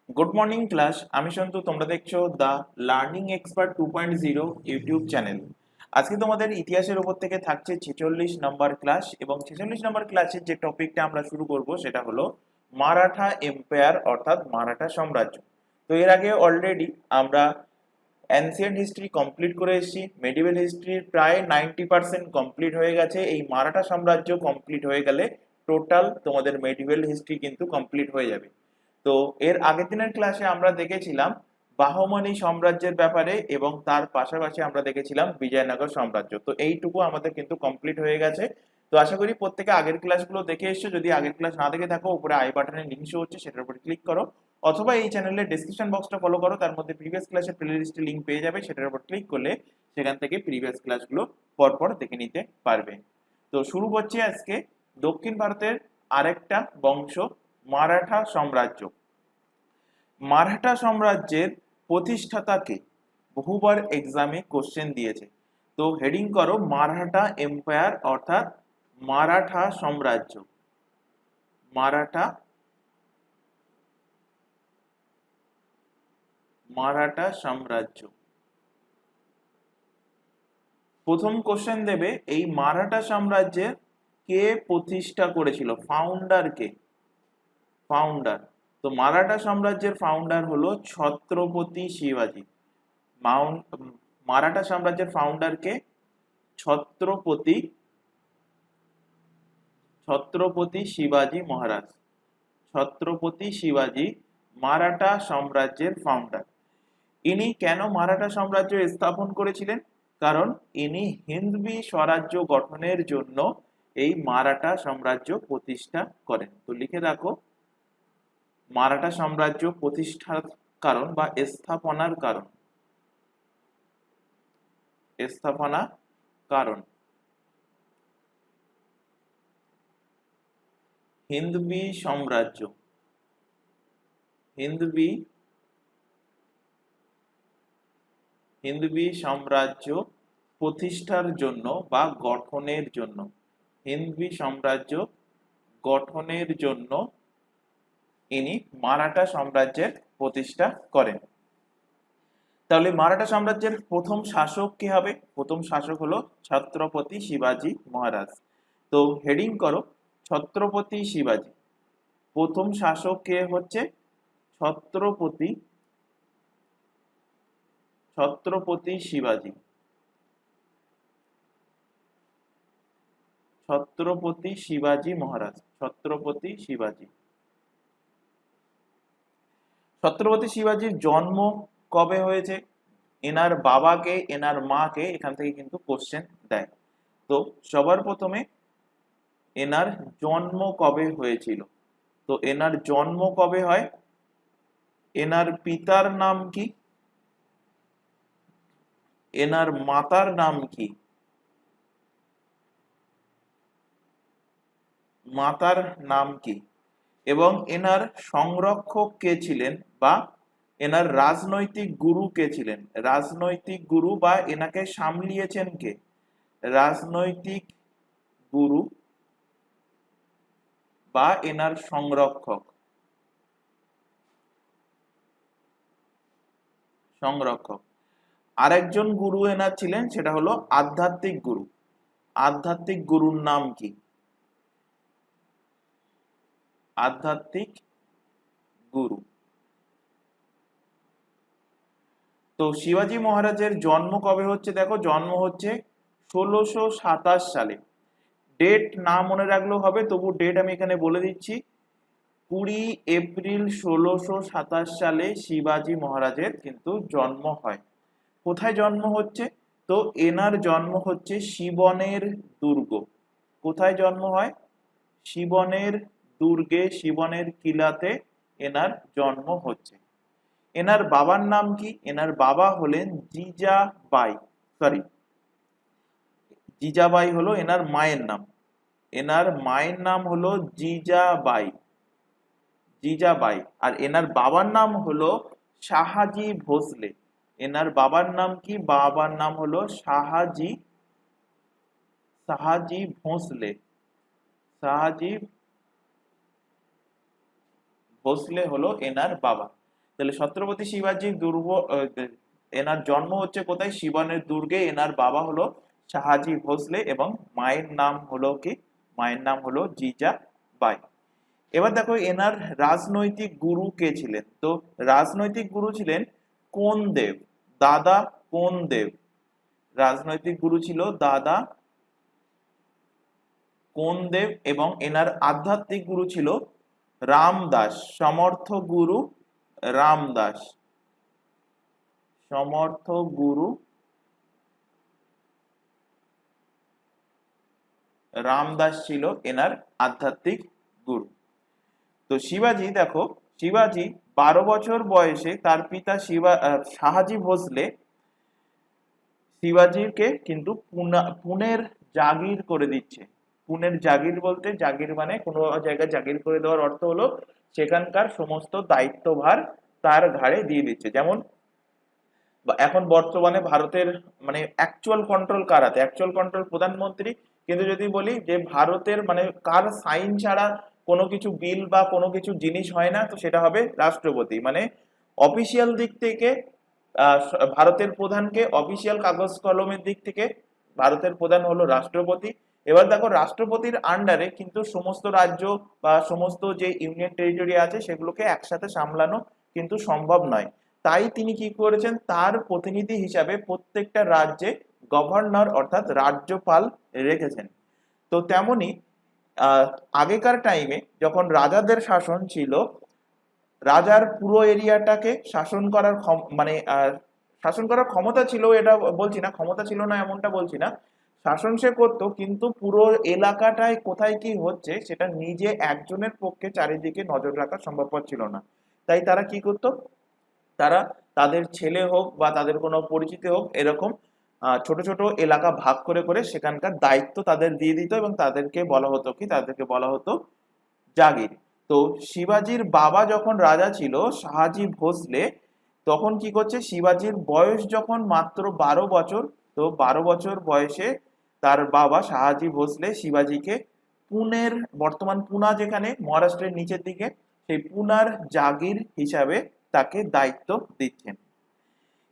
Good morning class. আমি সন্তু, তোমরা দেখছো the learning expert 2.0 YouTube channel. আজকে তোমাদের ইতিহাসের উপর থেকে থাকছে 46 নম্বর ক্লাস, এবং 46 নম্বর ক্লাসের যে টপিকটা আমরা শুরু করব সেটা হলো মারাঠা এম্পায়ার অর্থাৎ মারাঠা সাম্রাজ্য। তো এর আগে অলরেডি আমরা অ্যানসিয়েন্ট হিস্ট্রি কমপ্লিট করে এসেছি, মেডিভেল হিস্ট্রির প্রায় 90% কমপ্লিট হয়ে গেছে। এই মারাঠা সাম্রাজ্য কমপ্লিট হয়ে গেলে টোটাল তোমাদের মেডিভেল হিস্ট্রি কিন্তু কমপ্লিট হয়ে যাবে। তো এর আগের দিনের ক্লাসে আমরা দেখেছিলাম বাহমনি সাম্রাজ্যের ব্যাপারে, এবং তার পাশাপাশি আমরা দেখেছিলাম বিজয়নগর সাম্রাজ্য। তো এইটুকু আমাদের কিন্তু কমপ্লিট হয়ে গেছে। তো আশা করি প্রত্যেকে আগের ক্লাসগুলো দেখে এসছো। যদি আগের ক্লাস না দেখে থাকো, উপরে আই বাটনে লিঙ্ক শো হচ্ছে, সেটার উপর ক্লিক করো, অথবা এই চ্যানেলের ডেসক্রিপশন বক্সটা ফলো করো, তার মধ্যে প্রিভিয়াস ক্লাসের প্লেলিস্টের লিঙ্ক পেয়ে যাবে। সেটার উপর ক্লিক করলে সেখান থেকে প্রিভিয়াস ক্লাসগুলো পরপর দেখে নিতে পারবে। তো শুরু করছি আজকে দক্ষিণ ভারতের আরেকটা বংশ, মারাঠা সাম্রাজ্য। মারাঠা সাম্রাজ্যের প্রতিষ্ঠাতা কে? বহুবার এক্সামে কোশ্চেন দিয়েছে। তো হেডিং করো মারাঠা এম্পায়ার অর্থাৎ মারাঠা সাম্রাজ্য। মারাঠা মারাঠা সাম্রাজ্য। প্রথম কোশ্চেন দেবে, এই মারাঠা সাম্রাজ্যের কে প্রতিষ্ঠা করেছিল? ফাউন্ডার কে? ফাউন্ডার। তো মারাঠা সাম্রাজ্যের ফাউন্ডার হলো ছত্রপতি শিবাজী। মারাঠা সাম্রাজ্যের ফাউন্ডার কে? ছত্রপতি ছত্রপতি শিবাজী মহারাজ। ছত্রপতি শিবাজী মারাঠা সাম্রাজ্যের ফাউন্ডার। ইনি কেন মারাঠা সাম্রাজ্য স্থাপন করেছিলেন? কারণ ইনি হিন্দবি স্বরাজ্য গঠনের জন্য এই মারাঠা সাম্রাজ্য প্রতিষ্ঠা করেন। তো লিখে রাখো, মারাঠা সাম্রাজ্য প্রতিষ্ঠার কারণ বা স্থাপনার কারণ। স্থাপনা কারণ হিন্দবি সাম্রাজ্য। হিন্দবি সাম্রাজ্য প্রতিষ্ঠার জন্য বা গঠনের জন্য। হিন্দবি সাম্রাজ্য গঠনের জন্য ইনি মারাঠা সাম্রাজ্যের প্রতিষ্ঠা করেন। তাহলে মারাঠা সাম্রাজ্যের প্রথম শাসক কে হবে? প্রথম শাসক হলো ছত্রপতি শিবাজী মহারাজ। তো হেডিং করো ছত্রপতি শিবাজী। প্রথম শাসক কে হচ্ছে? ছত্রপতি ছত্রপতি শিবাজী। ছত্রপতি শিবাজী মহারাজ। ছত্রপতি শিবাজী। ছত্রপতি শিবাজীর জন্ম কবে হয়েছে? এনার বাবাকে, এনার মাকে, এখান থেকে কিন্তু কোশ্চেন দেয়। তো সবার প্রথমে এনার জন্ম কবে হয়েছিল? তো এনার জন্ম কবে হয়? এনার পিতার নাম কি? এনার মাতার নাম কি? মাতার নাম কি? এবং এনার সংরক্ষক কে ছিলেন, বা এনার রাজনৈতিক গুরু কে ছিলেন? রাজনৈতিক গুরু বা এনাকে সামলিয়েছেন কে? রাজনৈতিক গুরু বা এনার সংরক্ষক। সংরক্ষক। আরেকজন গুরু এনার ছিলেন, সেটা হলো আধ্যাত্মিক গুরু। আধ্যাত্মিক গুরুর নাম কি? আধ্যাত্মিক গুরু। তো শিবাজী মহারাজের জন্ম কবে হচ্ছে? দেখো, জন্ম হচ্ছে 1627 সালে। ডেট না মনে রাখলেও হবে, তবু ডেট আমি এখানে বলে দিচ্ছি। 20 এপ্রিল 1627 সালে শিবাজী মহারাজের কিন্তু জন্ম হয়। কোথায় জন্ম হচ্ছে? তো এনার জন্ম হচ্ছে শিবনের দুর্গ। কোথায় জন্ম হয়? শিবনের দুর্গে, শিবনের কিলাতে এনার জন্ম হচ্ছে। এনার বাবার নাম কি? এনার বাবা হলেন জিজাবাই। সরি, জিজাবাই হলো এনার মায়ের নাম। এনার মায়ের নাম হলো জিজাবাই। জিজাবাই। আর এনার বাবার নাম হলো শাহাজি ভোসলে। এনার বাবার নাম কি? বাবার নাম হলো শাহাজি শাহাজি ভোসলে। শাহাজি ভোসলে হলো এনার বাবা। তাহলে ছত্রপতি শিবাজি এনার জন্ম হচ্ছে কোথায়? সিবানের দুর্গে। এনার বাবা হলো শাহাজি ভোসলে এবং মায়ের নাম হলো কি? মায়ের নাম হলো জিজাবাই। এবার দেখো এনার রাজনৈতিক গুরু কে ছিলেন? তো রাজনৈতিক গুরু ছিলেন কোনদেব, দাদা কোনদেব। রাজনৈতিক গুরু ছিল দাদা কোনদেব এবং এনার আধ্যাত্মিক গুরু ছিল রামদাস, সমর্থ গুরু রামদাস। সমর্থ গুরু রামদাস ছিল এনার আধ্যাত্মিক গুরু। তো শিবাজি দেখো, শিবাজি 12 বছর বয়সে তার পিতা শাহাজি ভোসলে শিবাজিকে কিন্তু পুনের জাগির করে দিচ্ছে। পুনের জাগির বলতে, জাগির মানে কোনো জায়গায় জাগির করে দেওয়ার অর্থ হলো সেখানকার সমস্ত দায়িত্বভার তার ঘাড়ে দিয়ে দিচ্ছে। যেমন এখন বর্তমানে ভারতের মানে অ্যাকচুয়াল কন্ট্রোল কার হাতে? অ্যাকচুয়াল কন্ট্রোল প্রধানমন্ত্রী, কিন্তু যদি বলি যে ভারতের মানে কার সাইন ছাড়া কোনো কিছু বিল বা কোনো কিছু জিনিস হয় না, তো সেটা হবে রাষ্ট্রপতি। মানে অফিসিয়াল দিক থেকে ভারতের প্রধানকে, অফিসিয়াল কাগজ কলমের দিক থেকে ভারতের প্রধান হলো রাষ্ট্রপতি। এবার দেখো রাষ্ট্রপতির আন্ডারে কিন্তু সমস্ত রাজ্য বা সমস্ত যে ইউনিয়ন টেরিটরি আছে সেগুলোকে একসাথে সামলানো কিন্তু সম্ভব নয়। তাই তিনি কি করেছেন? তার প্রতিনিধি হিসাবে প্রত্যেকটা রাজ্যে গভর্নর অর্থাৎ রাজ্যপাল রেখেছেন। তো তেমনি আগেকার টাইমে যখন রাজাদের শাসন ছিল, রাজার পুরো এরিয়াটাকে শাসন করার মানে শাসন করার ক্ষমতা ছিল, এটা বলছি না, ক্ষমতা ছিল না এমনটা বলছি না, শাসন সে করতো, কিন্তু পুরো এলাকাটায় কোথায় কি হচ্ছে সেটা নিজে একজনের পক্ষে চারিদিকে নজর রাখা সম্ভবপর ছিল না। তাই তারা কি করতো? তারা তাদের ছেলে হোক বা তাদের কোনো পরিচিত হোক, এরকম ছোট ছোট এলাকা ভাগ করে করে সেখানকার দায়িত্ব তাদের দিয়ে দিত এবং তাদেরকে বলা হতো কি? তাদেরকে বলা হতো জাগির। তো শিবাজির বাবা যখন রাজা ছিল শাহাজি ভোসলে, তখন কি করছে? শিবাজির বয়স যখন মাত্র 12 বছর, তো 12 বছর বয়সে তার বাবা শাহাজি ভোসলে শিবাজিকে পুনের, বর্তমান পুনা যেখানে মহারাষ্ট্রের নিচের দিকে, সেই পুনার জাগির হিসাবে তাকে দায়িত্ব দিচ্ছেন।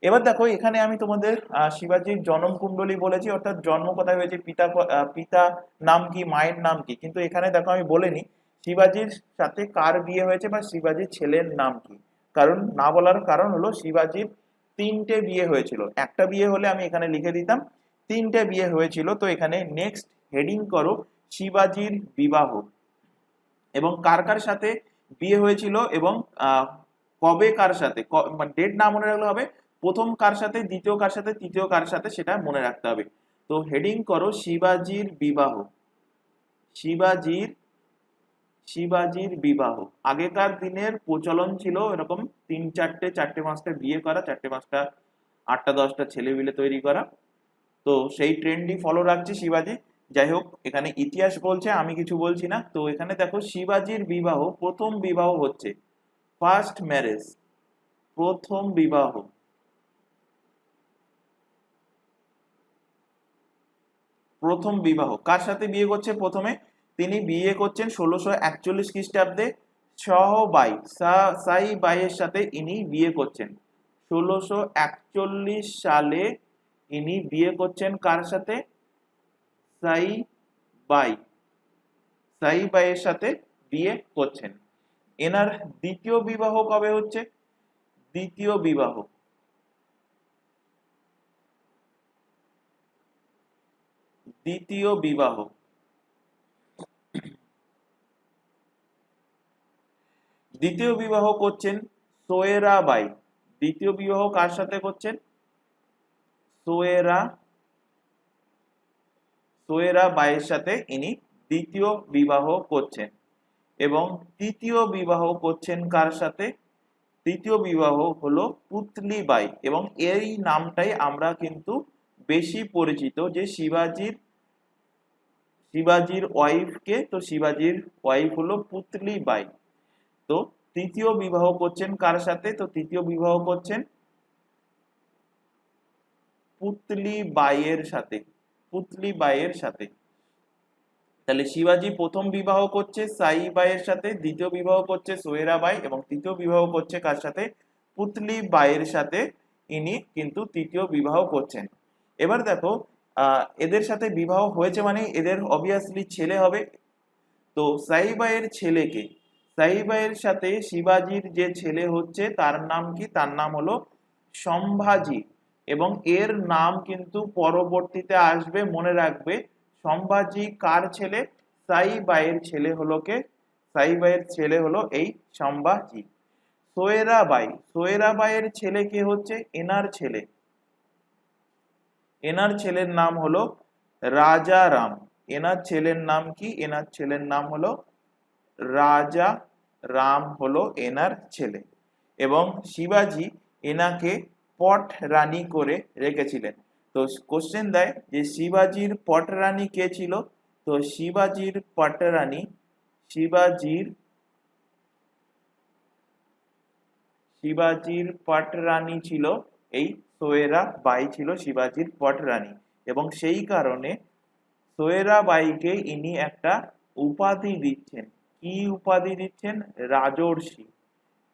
এবার দেখো এখানে আমি তোমাদের শিবাজির জন্ম কুণ্ডলী বলেছি, অর্থাৎ জন্ম কোথায় হয়েছে, পিতা নাম কি, মায়ের নাম কি, কিন্তু এখানে দেখো আমি বলিনি শিবাজির সাথে কার বিয়ে হয়েছে বা শিবাজির ছেলের নাম কি। কারণ না বলার কারণ হলো শিবাজির 3টে বিয়ে হয়েছিল। একটা বিয়ে হলে আমি এখানে লিখে দিতাম, 3টে বিয়ে হয়েছিল। তো এখানে নেক্সট হেডিং করো শিবাজির বিবাহ, এবং কার কার সাথে বিয়ে হয়েছিল এবং কবে কার সাথে, ডেট না মনে রাখলে হবে, প্রথম কার সাথে, দ্বিতীয় কার সাথে, তৃতীয় কার সাথে, সেটা মনে রাখতে হবে। তো হেডিং করো শিবাজির বিবাহ। শিবাজির শিবাজির বিবাহ। আগেকার দিনের প্রচলন ছিল এরকম 3-4টে, 4টে-5টা বিয়ে করা, 4টে-5টা, 8টা-10টা ছেলে মিলে তৈরি করা। তো সেই ট্রেন্ডই ফলো রাখছে শিবাজি। যাই হোক, এখানে ইতিহাস বলছে, আমি কিছু বলছি না। তো এখানে দেখো শিবাজির বিবাহ, প্রথম বিবাহ হচ্ছে ফার্স্ট ম্যারেজ, প্রথম বিবাহ। প্রথম বিবাহ কার সাথে বিয়ে করছে? প্রথমে তিনি বিয়ে করছেন 1641 খ্রিস্টাব্দে শাহবাই, সাই বাইয়ের সাথে ইনি বিয়ে করছেন। 1641 সালে ইনি বিয়ে করছেন কার সাথে? সাই বাই, সাই বাইয়ের সাথে বিয়ে করছেন। এনার দ্বিতীয় বিবাহ কবে হচ্ছে? দ্বিতীয় বিবাহ, দ্বিতীয় বিবাহ দ্বিতীয় বিবাহ করছেন সোয়েরাবাই। দ্বিতীয় বিবাহ কার সাথে করছেন? সোয়েরাবাইয়ের সাথে ইনি দ্বিতীয় বিবাহ করছেন। এবং তৃতীয় বিবাহ করছেন কার সাথে? তৃতীয় বিবাহ হলো পুতলিবাই, এবং এই নামটাই আমরা কিন্তু বেশি পরিচিত, যে শিবাজির ওয়াইফ কে? তো শিবাজির ওয়াইফ হলো পুতলিবাই। তো তৃতীয় বিবাহ করছেন কার সাথে? তো তৃতীয় বিবাহ করছেন পুতলিবাইয়ের সাথে, পুতলিবাইয়ের সাথে। তাহলে শিবাজি প্রথম বিবাহ করছে সাইবাইয়ের সাথে, দ্বিতীয় বিবাহ করছে সোয়েরাবাই, এবং তৃতীয় বিবাহ করছে কার সাথে? পুতলি বাইয়ের সাথে ইনি কিন্তু তৃতীয় বিবাহ করছেন। এবার দেখো এদের সাথে বিবাহ হয়েছে মানে এদের অবভিয়াসলি ছেলে হবে। তো সাইবাইয়ের ছেলেকে, সাইবাইয়ের সাথে শিবাজির যে ছেলে হচ্ছে তার নাম কি? তার নাম হলো সম্ভাজি। এবং এর নাম কিন্তু পরবর্তীতে আসবে, মনে রাখবে। সম্ভাজি কার ছেলে? সাইবাইয়ের ছেলে হলো কে? সাইবাইয়ের ছেলে হলো এই সম্ভাজি। সোয়েরাবাই, সোয়েরাবাইয়ের ছেলে কে হচ্ছে? এনার ছেলে। এনার ছেলের নাম হলো রাজা রাম। এনার ছেলের নাম কি? এনার ছেলের নাম হলো রাজা রাম, হলো এনার ছেলে। এবং শিবাজি এনাকে পট রানী করে রেখেছিলেন। তো কোশ্চেন দেয় যে শিবাজির পট রানী কে ছিল? তো শিবাজির পট রানী, শিবাজির পট রানী ছিল এই সোয়েরাবাই, ছিল শিবাজির পট রানী। এবং সেই কারণে সোয়েরাবাইকে ইনি একটা উপাধি দিচ্ছেন। কি উপাধি দিচ্ছেন? রাজর্ষি।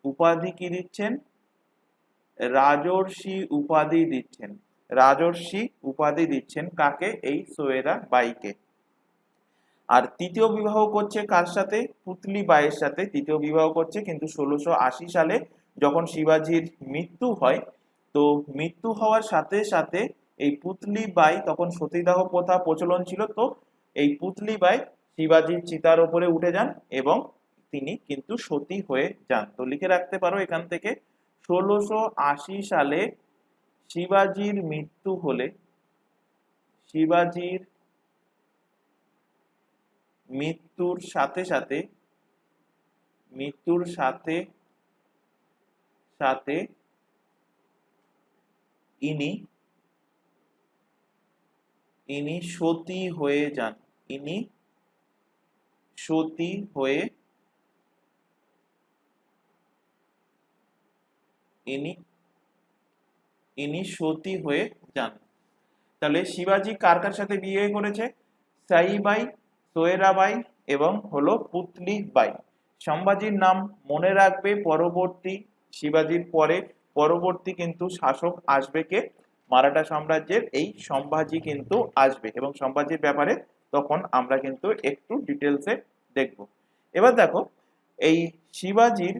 উপাধি কি দিচ্ছেন? রাজর্ষি উপাধি দিচ্ছেন। রাজর্ষি উপাধি দিচ্ছেন কাকে? এই সোয়েরাবাইকে। আর তৃতীয় বিবাহ করছে কার সাথে? পুতলি বাইয়ের সাথে তৃতীয় বিবাহ করছে, কিন্তু 1680 সালে যখন শিবাজির মৃত্যু হয়। তো মৃত্যু হওয়ার সাথে সাথে এই পুতলি বাই, তখন সতীদাহ প্রথা প্রচলন ছিল, তো এই পুতলি বাই শিবাজির চিতার উপরে উঠে যান এবং তিনি কিন্তু সতী হয়ে যান। তো লিখে রাখতে পারো এখান থেকে, 1680 সালে শিবাজির মৃত্যু হলে, শিবাজির মৃত্যুর সাথে সাথে, মৃত্যুর সাথে সাথে ইনি ইনি সতী হয়ে যান। ইনি সতী হয়ে, ইনি ইনি সতী হয়ে যান। তাহলে শিবাজি কার কার সাথে বিয়ে করেছে? সাইবাই, সোয়েরাবাই এবং হলো পুতলি বাই। সম্ভাজির নাম মনে রাখবে, পরবর্তী শিবাজির পরে পরবর্তী কিন্তু শাসক আসবে কে? মারাঠা সাম্রাজ্যের এই সম্ভাজি কিন্তু আসবে, এবং সম্ভাজির ব্যাপারে তখন আমরা কিন্তু একটু ডিটেলসে দেখব। এবার দেখো এই শিবাজির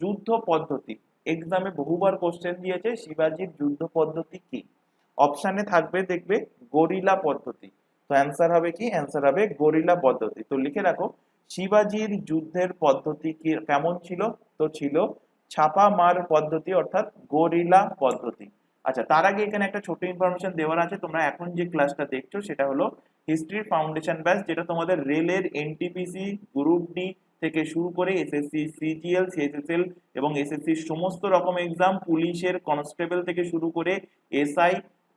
যুদ্ধ পদ্ধতি, এক্সামে বহুবার কোশ্চেন দিয়েছে, শিবাজির যুদ্ধ পদ্ধতি কি? অপশানে থাকবে, দেখবে গরিলা পদ্ধতি। তো অ্যান্সার হবে কি? অ্যান্সার হবে গরিলা পদ্ধতি। তো লিখে রাখো শিবাজির যুদ্ধের পদ্ধতি কি কেমন ছিল? তো ছিল ছাপা মার পদ্ধতি, অর্থাৎ গরিলা পদ্ধতি। আচ্ছা, তার আগে এখানে একটা ছোট ইনফরমেশন দেওয়ার আছে। তোমরা এখন যে ক্লাসটা দেখছো সেটা হলো হিস্ট্রি ফাউন্ডেশন ব্যাচ, যেটা তোমাদের রেলের এনটিপিসি, গ্রুপ ডি থেকে শুরু করে এসএসসি, সিজিএল, সিএসএসএল এবং এসএসসির সমস্ত রকম এক্সাম, পুলিশের কনস্টেবল থেকে শুরু করে এসআই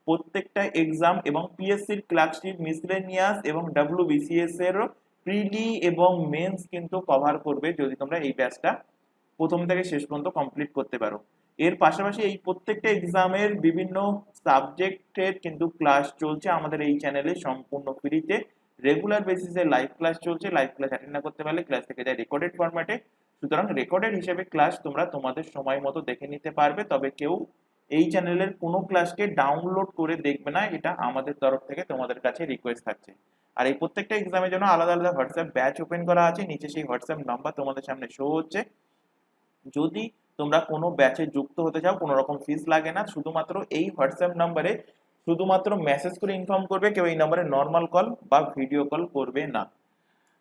প্রত্যেকটা এক্সাম, এবং পিএসসির ক্লার্কশিপ, মিসলেনিয়াস এবং ডাব্লিউবিসিএস এর প্রিলি এবং মেন্স কিন্তু কভার করবে যদি তোমরা এই ব্যাচটা প্রথম থেকে শেষ পর্যন্ত কমপ্লিট করতে পারো। এর পাশাপাশি এই প্রত্যেকটা এক্সামের বিভিন্ন সাবজেক্টের কিন্তু ক্লাস চলছে আমাদের এই চ্যানেলে সম্পূর্ণ ফ্রিতে। রেগুলার বেসিসে লাইভ ক্লাস চলছে, লাইভ ক্লাস অ্যাটেন্ড না করতে পারলে ক্লাস থেকে যায় রেকর্ডেড ফরম্যাটে। সুতরাং রেকর্ডেড হিসেবে ক্লাস তোমরা তোমাদের সময় মতো দেখে নিতে পারবে, তবে কেউ এই চ্যানেলের কোনো ক্লাসকে ডাউনলোড করে দেখবে না, এটা আমাদের তরফ থেকে তোমাদের কাছে রিকোয়েস্ট থাকছে। আর এই প্রত্যেকটা এক্সামের জন্য আলাদা আলাদা হোয়াটসঅ্যাপ ব্যাচ ওপেন করা আছে, নিচে সেই হোয়াটসঅ্যাপ নাম্বার তোমাদের সামনে শো হচ্ছে। যদি তোমরা কোনো ব্যাচে যুক্ত হতে চাও, কোনো রকম ফিস লাগে না, শুধুমাত্র এই হোয়াটসঅ্যাপ নাম্বারে শুধুমাত্র মেসেজ করে ইনফর্ম করবে, কেউ এই নম্বরে নর্মাল কল বা ভিডিও কল করবে না।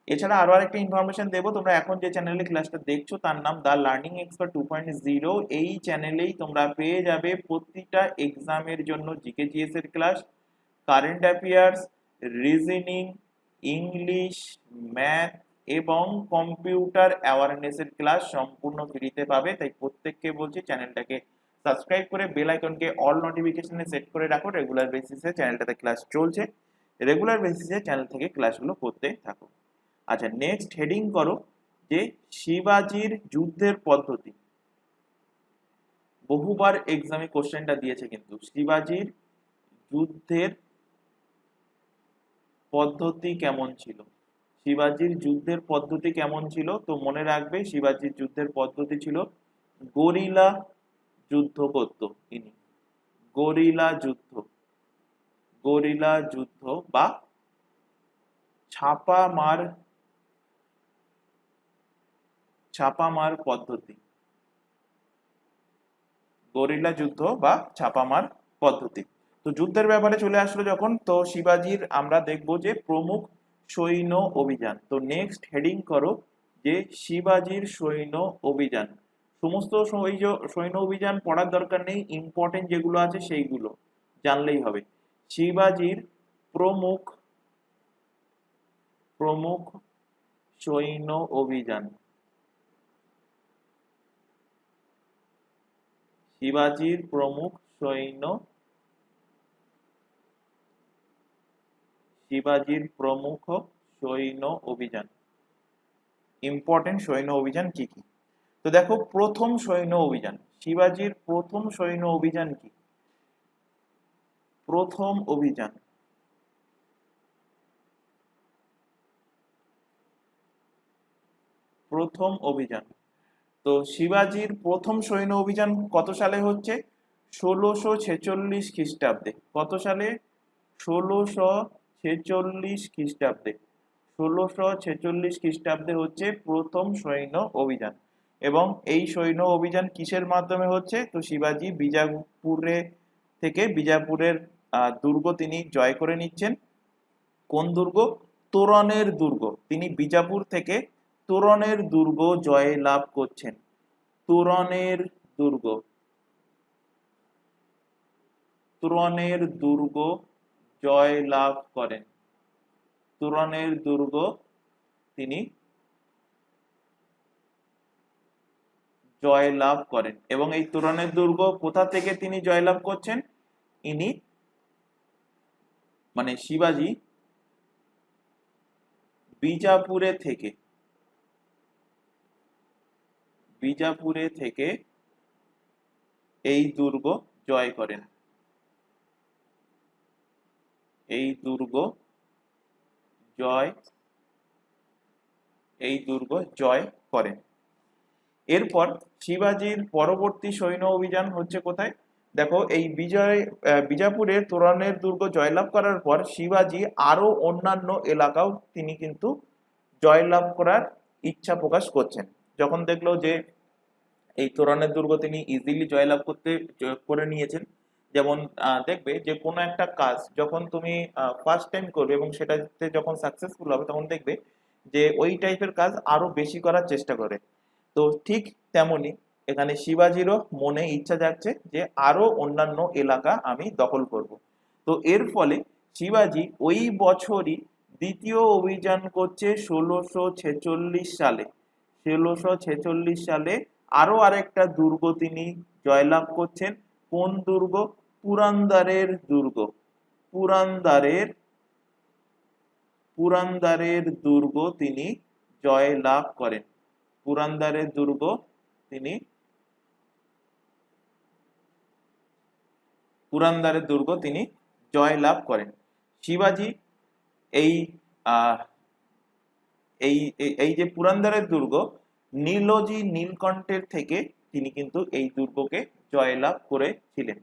এছাড়া আরো আরেকটা ইনফরমেশন দেবো, তোমরা এখন যে চ্যানেলে ক্লাসটা দেখছো তার নাম দা লার্নিং এক্সপার্ট 2.0। এই চ্যানেলেই তোমরা পেয়ে যাবে প্রতিটা এক্সামের জন্য জিকে জিএস এর class, current affairs, reasoning, English, math এবং কম্পিউটার অ্যাওয়ারনেসের ক্লাস সম্পূর্ণ ফ্রিতে পাবে। তাই প্রত্যেককে বলছি চ্যানেলটাকে সাবস্ক্রাইব করে বেল আইকনকে অল নোটিফিকেশনে সেট করে রাখো। রেগুলার বেসিসে চ্যানেলটাতে ক্লাস চলছে, রেগুলার বেসিসে চ্যানেল থেকে ক্লাসগুলো করতে থাকো। আচ্ছা, নেক্সট হেডিং করো যে শিবাজির যুদ্ধের পদ্ধতি। বহুবার এক্সামে কোশ্চেনটা দিয়েছে, কিন্তু শিবাজির যুদ্ধের পদ্ধতি কেমন ছিল? শিবাজির যুদ্ধের পদ্ধতি কেমন ছিল? তো মনে রাখবে শিবাজির যুদ্ধের পদ্ধতি ছিল গরিলা যুদ্ধ করত তিনি। গরিলা যুদ্ধ, গরিলা যুদ্ধ বা ছাপামার ছাপামার পদ্ধতি, গরিলা যুদ্ধ বা ছাপামার পদ্ধতি। তো যুদ্ধের ব্যাপারে চলে আসলো যখন, তো শিবাজির আমরা দেখব যে প্রমুখ সৈন্য অভিযান। তো নেক্সট হেডিং করো যে শিবাজির সৈন্য অভিযান। সমস্ত সৈন্য অভিযান পড়ার দরকার নেই, ইম্পর্টেন্ট যেগুলো আছে সেইগুলো জানলেই হবে। শিবাজির প্রমুখ প্রমুখ সৈন্য অভিযান, শিবাজির প্রমুখ সৈন্য শিবাজির প্রমুখ সৈন্য অভিযান, ইম্পর্টেন্ট সৈন্য অভিযান কি কি। তো দেখো প্রথম সৈন্য অভিযান, শিবাজির প্রথম সৈন্য অভিযান কি? প্রথম অভিযান, প্রথম অভিযান। তো শিবাজির প্রথম সৈন্য অভিযান কত সালে হচ্ছে? 1646 খ্রিস্টাব্দে। কত সালে? 1646 খ্রিস্টাব্দে। 1646 খ্রিস্টাব্দে হচ্ছে প্রথম সৈন্য অভিযান। এবং এই সৈন্য অভিযান কিসের মাধ্যমে হচ্ছে? তো শিবাজি বিজাপুরের দুর্গ তিনি জয় করে নিচ্ছেন। কোন দুর্গ? তোরণের দুর্গ। তিনি বিজাপুর থেকে তোরণের দুর্গ জয় লাভ করছেন। তোরণের দুর্গ, তোরণের দুর্গ জয় লাভ করেন। তোরণের দুর্গ তিনি জয় লাভ করেন। এবং এই তোরণের দুর্গ কোথা থেকে তিনি জয়লাভ করছেন? ইনি মানে শিবাজি বিজাপুরে থেকে, বিজাপুরে থেকে এই দুর্গ জয় করেন। এই দুর্গ জয় করেন। এরপর শিবাজির পরবর্তী সৈন্য অভিযান হচ্ছে কোথায়? দেখো এই বিজাপুরের তোরণের দুর্গ জয়লাভ করার পর শিবাজি আরো অন্যান্য এলাকাও তিনি কিন্তু জয়লাভ করার ইচ্ছা প্রকাশ করছেন। যখন দেখলো যে এই তোরণের দুর্গ তিনি ইজিলি জয়লাভ করে নিয়েছেন, যেমন দেখবে যে কোনো একটা কাজ যখন তুমি ফার্স্ট টাইম করবে এবং সেটাতে যখন সাকসেসফুল হবে তখন দেখবে যে ওই টাইপের কাজ আরো বেশি করার চেষ্টা করে। তো ঠিক তেমনি এখানে শিবাজিরও মনে ইচ্ছা জাগছে যে আরো অন্যান্য এলাকা আমি দখল করব। তো এর ফলে শিবাজি ওই বছরই দ্বিতীয় অভিযান করছে 1646 সালে। 1646 সালে আরো আরেকটা দুর্গ তিনি জয়লাভ করছেন। কোন দুর্গ? পুরন্দরের দুর্গ। পুরন্দরের দুর্গ তিনি জয়লাভ করেন। পুরন্দরের দুর্গ তিনি জয়লাভ করেন। শিবাজি এই এই যে পুরন্দরের দুর্গ, নীলজি নীলকণ্ঠের থেকে তিনি কিন্তু এই দুর্গকে জয়লাভ করেছিলেন।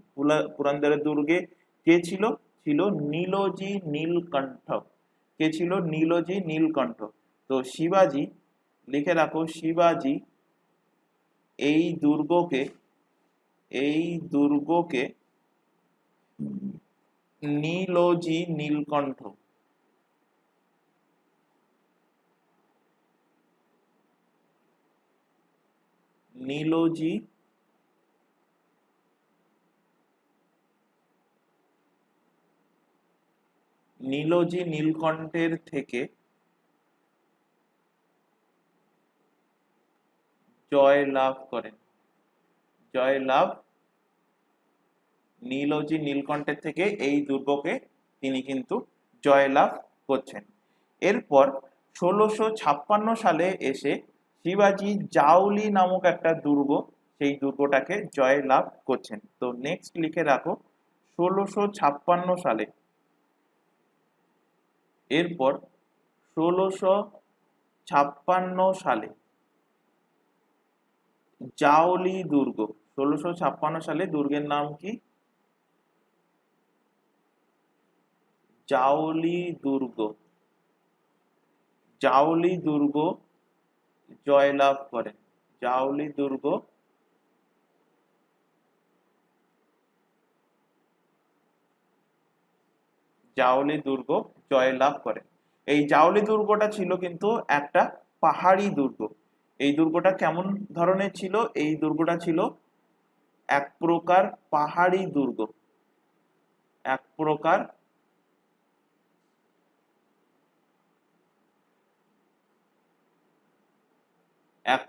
পুরন্দরের দুর্গে কে ছিল? ছিল নীলজি নীলকণ্ঠ। কে ছিল? নীলজি নীলকণ্ঠ। তো শিবাজি লিখে রাখো, শিবাজি এই দুর্গকে নীলজি নীলকণ্ঠ নীলজি নীলকণ্ঠের থেকে জয়লাভ করেন। নীলজি নীলকণ্ঠের থেকে এই দুর্গকে তিনি কিন্তু জয়লাভ করছেন। এরপর 1656 সালে এসে শিবাজি জাউলি নামক একটা দুর্গ, সেই দুর্গটাকে জয়লাভ করছেন। তো নেক্সট লিখে রাখো 1656 সালে। এরপর 1656 সালে জাউলি দুর্গ, 1656 সালে দুর্গের নাম কি? জাওলি দুর্গ। জাওলি দুর্গ জয়লাভ করে। জাওলি দুর্গ জাওলি দুর্গ জয়লাভ করে। এই জাওলি দুর্গটা ছিল কিন্তু একটা পাহাড়ি দুর্গ। এই দুর্গটা কেমন ধরনের ছিল? এই দুর্গটা ছিল এক প্রকার পাহাড়ি দুর্গ। এক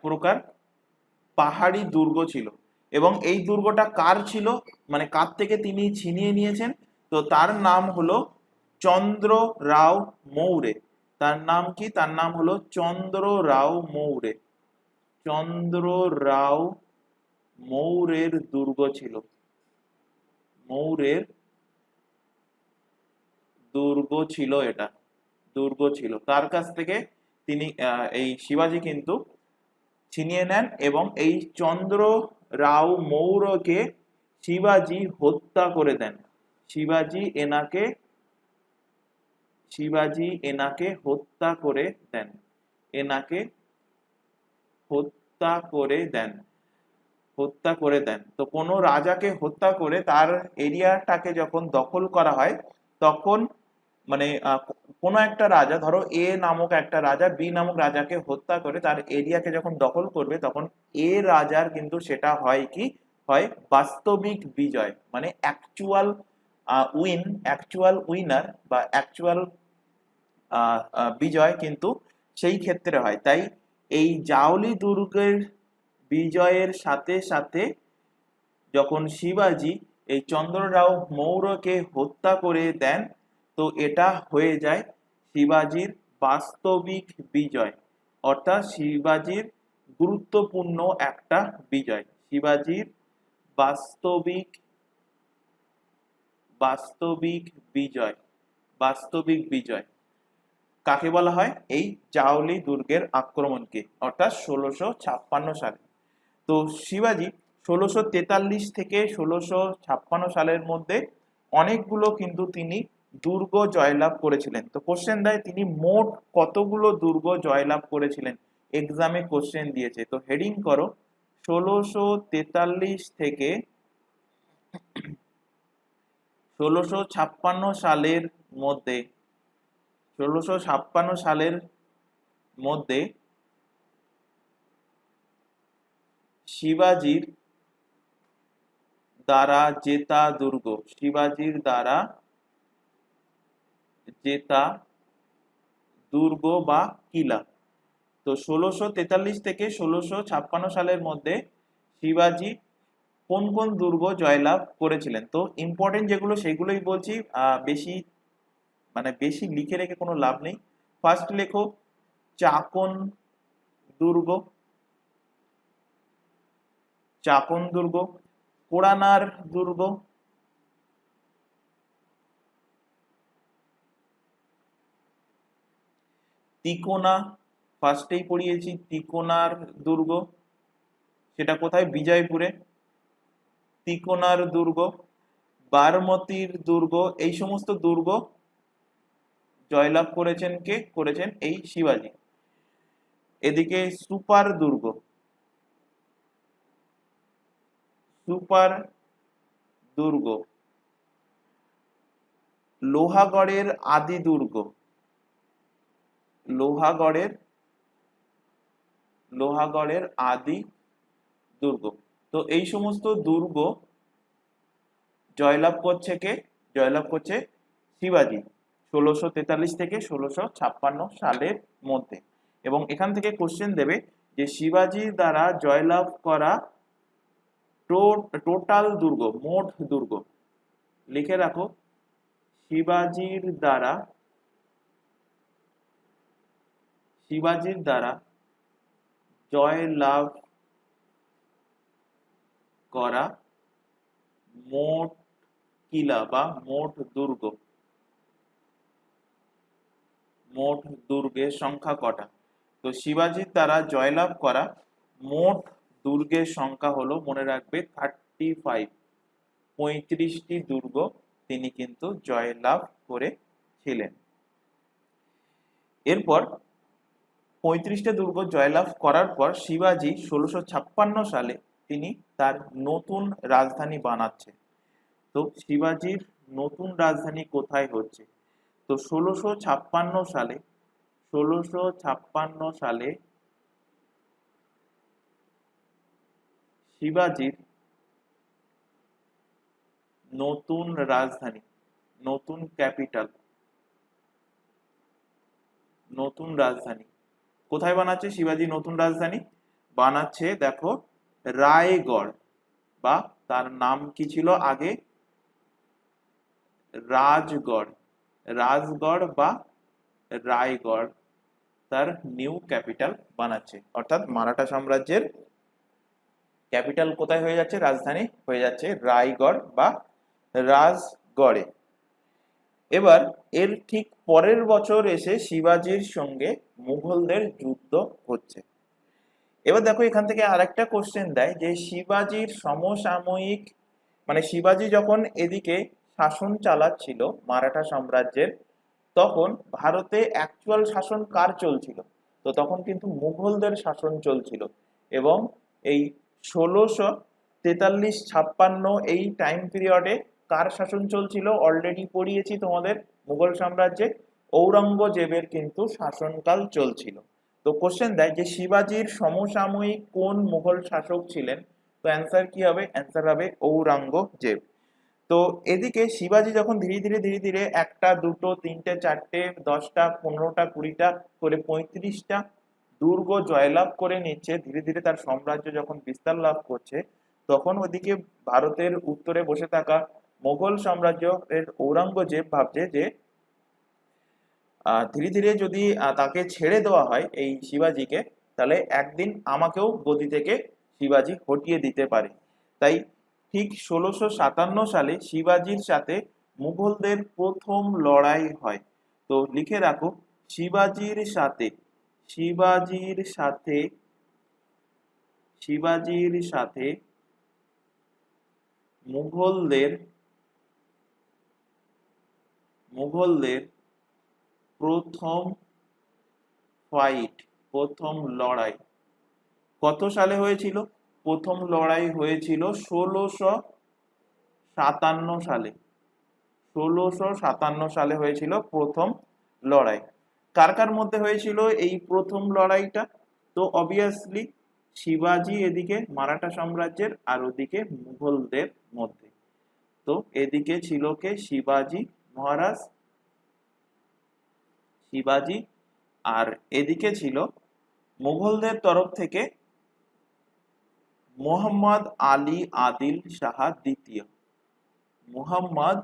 প্রকার পাহাড়ি দুর্গ ছিল। এবং এই দুর্গটা কার ছিল, মানে কার থেকে তিনি ছিনিয়ে নিয়েছেন? তো তার নাম হলো চন্দ্র রাও মৌর্য। তার নাম কি? তার নাম হলো চন্দ্র রাও মৌর্য। চন্দ্র রাও মৌর্যের দুর্গ ছিল। মৌর্যের দুর্গ ছিল এটা। দুর্গ ছিল, তার কাছ থেকে তিনি এই শিবাজী কিন্তু ছিনিয়ে নেন এবং এই চন্দ্র রাও মৌর্যকে শিবাজী হত্যা করে দেন। শিবাজী এনাকে হত্যা করে দেন। এনাকে হত্যা করে দেন। হত্যা করে দেন। তো কোনো রাজাকে হত্যা করে তার এরিয়াটাকে যখন দখল করা হয়, তখন মানে কোনো একটা রাজা, ধরো এ নামক একটা রাজা বি নামক রাজাকে হত্যা করে তার এরিয়াকে যখন দখল করবে, তখন এ রাজার কিন্তু সেটা হয় কি, হয় বাস্তবিক বিজয়, মানে অ্যাকচুয়াল উইনার বা অ্যাকচুয়াল বিজয় কিন্তু সেই ক্ষেত্রে হয়। তাই এই জাওলি দুর্গের বিজয়ের সাথে সাথে যখন শিবাজী এই চন্দ্ররাও মৌর্যকে হত্যা করে দেন, তো এটা হয়ে যায় শিবাজীর বাস্তবিক বিজয়, অর্থাৎ শিবাজীর গুরুত্বপূর্ণ একটা বিজয়। শিবাজীর বাস্তবিক বাস্তবিক বিজয়। বাস্তবিক বিজয় কাকে বলা হয়? এই জাওলি দুর্গের আক্রমণকে, অর্থাৎ 1656 সালে। তো শিবাজী 1643 থেকে 1656 সালের মধ্যে অনেকগুলো কিন্তু তিনি দুর্গ জয়লাভ করেছিলেন। তো কোশ্চেন দেয় তিনি মোট কতগুলো দুর্গ জয়লাভ করেছিলেন, এক্সামে কোশ্চেন দিয়েছে। তো হেডিং করো 1643 থেকে 1656 সালের মধ্যে 1656 সালের মধ্যে শিবাজীর দ্বারা জেতা দুর্গ। শিবাজীর দ্বারা জেতা দুর্গ বা কিলা। তো 1643 থেকে 1656 সালের মধ্যে শিবাজী কোন কোন দুর্গ জয়লাভ করেছিলেন? তো ইম্পর্টেন্ট যেগুলো সেগুলোই বলছি, বেশি লিখে রেখে কোনো লাভ নেই। ফার্স্ট লেখো চাকন দুর্গ। চাকন দুর্গ। কোড়ানার দুর্গ। তিকোনা, ফার্স্টেই পড়িয়েছি তিকোনার দুর্গ, সেটা কোথায়? বিজয়পুরে। তিকোনার দুর্গ, বারমতির দুর্গ, এই সমস্ত দুর্গ জয়লাভ করেছেন কে? করেছেন এই শিবাজী। এদিকে সুপার দুর্গ। সুপার দুর্গ, লোহাগড়ের আদি দুর্গ। লোহাগড়ের আদি দুর্গ। তো এই সমস্ত দুর্গ জয়লাভ করছে কে? জয়লাভ করছে শিবাজী 1643 থেকে 1656 সালের মধ্যে। এবং এখান থেকে কোশ্চেন দেবে যে শিবাজীর দ্বারা জয়লাভ করা টোটাল দুর্গ, মোট দুর্গ। লিখে রাখো শিবাজীর দ্বারা জয়লাভ করা মোট কিলা বা মোট দুর্গের সংখ্যা কটা? তো শিবাজীর দ্বারা জয়লাভ করা মোট দুর্গের সংখ্যা হলো, মনে রাখবে, 35। 35টি দুর্গ তিনি কিন্তু জয়লাভ করেছিলেন। এরপর 35টা দুর্গ জয়লাভ করার পর শিবাজি 1656 সালে তিনি তার নতুন রাজধানী বানাচ্ছে। তো শিবাজির নতুন রাজধানী কোথায় হচ্ছে? তো 1656 সালে শিবাজির নতুন রাজধানী, নতুন ক্যাপিটাল, নতুন রাজধানী কোথায় বানাচ্ছে? শিবাজি নতুন রাজধানী বানাচ্ছে, দেখো, রায়গড়, বা তার নাম কি ছিল আগে? রাজগড়। রাজগড় বা রায়গড় তার নিউ ক্যাপিটাল বানাচ্ছে। অর্থাৎ মারাঠা সাম্রাজ্যের ক্যাপিটাল কোথায় হয়ে যাচ্ছে? রাজধানী হয়ে যাচ্ছে রায়গড় বা রাজগড়ে। এবার এর ঠিক পরের বছর এসে শিবাজির সঙ্গে মুঘলদের যুদ্ধ হচ্ছে। এবার দেখো, এখান থেকে আরেকটা কোশ্চেন দেয় যে শিবাজির সমসাময়িক, মানে শিবাজি যখন এদিকে শাসন চালাচ্ছিল মারাঠা সাম্রাজ্যের, তখন ভারতে অ্যাকচুয়াল শাসন কার চলছিল? তো তখন কিন্তু মুঘলদের শাসন চলছিল। এবং এই 1643-56 এই টাইম পিরিয়ডে কার শাসন চলছিল? অলরেডি পড়িয়েছি তোমাদের, মুঘল সাম্রাজ্যে ঔরঙ্গজেবের কিন্তু শাসনকাল চলছিল। তো কোশ্চেন দেয় যে শিবাজির সমসাময়িক কোন মুঘল শাসক ছিলেন? তো অ্যান্সার কি হবে? অ্যান্সার হবে ঔরঙ্গজেব। তো এদিকে শিবাজি যখন ধীরে ধীরে একটা, দুটো, তিনটে, চারটে, 10টা, 15টা, 20টা করে 35টা দুর্গ জয়লাভ করে নিচ্ছে, ধীরে ধীরে তার সাম্রাজ্য যখন বিস্তার লাভ করছে, তখন ওদিকে ভারতের উত্তরে বসে থাকা মোগল সাম্রাজ্যের ঔরঙ্গজেব ভাবছে যে ধীরে ধীরে যদি তাকে ছেড়ে দেওয়া হয় এই শিবাজিকে, তাহলে একদিন আমাকেও গদি থেকে শিবাজি হটিয়ে দিতে পারে। তাই ঠিক 1657 সালে শিবাজির সাথে মুঘলদের প্রথম লড়াই হয়। তো লিখে রাখো, শিবাজির সাথে শিবাজির সাথে শিবাজির সাথে মুঘলদের প্রথম ফাইট, প্রথম লড়াই কত সালে হয়েছিল? প্রথম লড়াই হয়েছিল 1657 সালে। 1657 সালে হয়েছিল প্রথম লড়াই। কার কার মধ্যে হয়েছিল এই প্রথম লড়াইটা? তো অবভিয়াসলি শিবাজি এদিকে মারাঠা সাম্রাজ্যের, আর ওদিকে মুঘলদের মধ্যে। তো এদিকে ছিল কে? শিবাজি মহারাজ, শিবাজি, আর এদিকে ছিল মুঘলদের তরফ থেকে মোহাম্মদ আলী আদিল শাহ দ্বিতীয়। মোহাম্মদ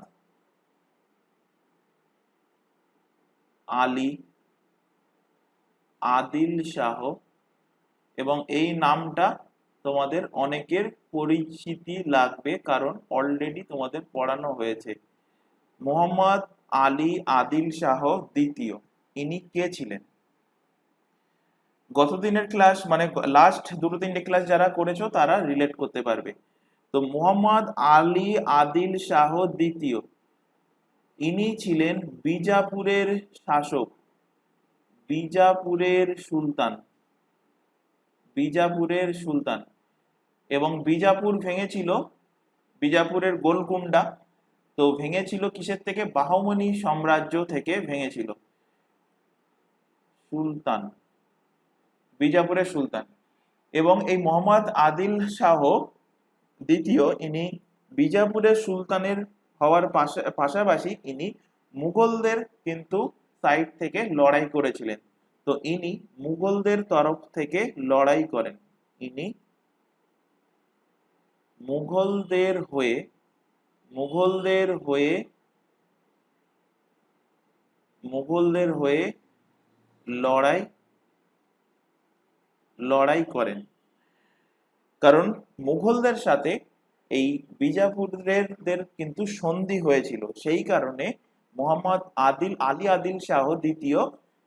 আলী আদিল শাহ, এবং এই নামটা তোমাদের অনেকের পরিচিতি লাগবে, কারণ অলরেডি তোমাদের পড়ানো হয়েছে। মোহাম্মদ আলী আদিল শাহ দ্বিতীয়, ইনি কে ছিলেন? গত দিনের ক্লাস, মানে লাস্ট দুটো তিনটে ক্লাস যারা করেছো তারা রিলেট করতে পারবে। তো মোহাম্মদ আলী আদিল শাহ দ্বিতীয়, ইনি ছিলেন বিজাপুরের শাসক, বিজাপুরের সুলতান, বিজাপুরের সুলতান। এবং বিজাপুর ভেঙেছিল, বিজাপুরের গোলকুন্ডা তো ভেঙেছিল কিসের থেকে? বাহমনি সাম্রাজ্য থেকে ভেঙেছিল। সুলতান, বিজাপুরের সুলতান। এবং এই মোহাম্মদ আদিল শাহ দ্বিতীয়, ইনি বিজাপুরের সুলতানের হওয়ার পাশাপাশি ইনি মুঘলদের কিন্তু সাইড থেকে লড়াই করেছিলেন। তো ইনি মুঘলদের তরফ থেকে লড়াই করেন। ইনি মুঘলদের হয়ে লড়াই করেন। কারণ মুঘলদের সাথে এই বিজাপুরের কিন্তু সন্ধি হয়েছিল, সেই কারণে মোহাম্মদ আলী আদিল শাহ দ্বিতীয়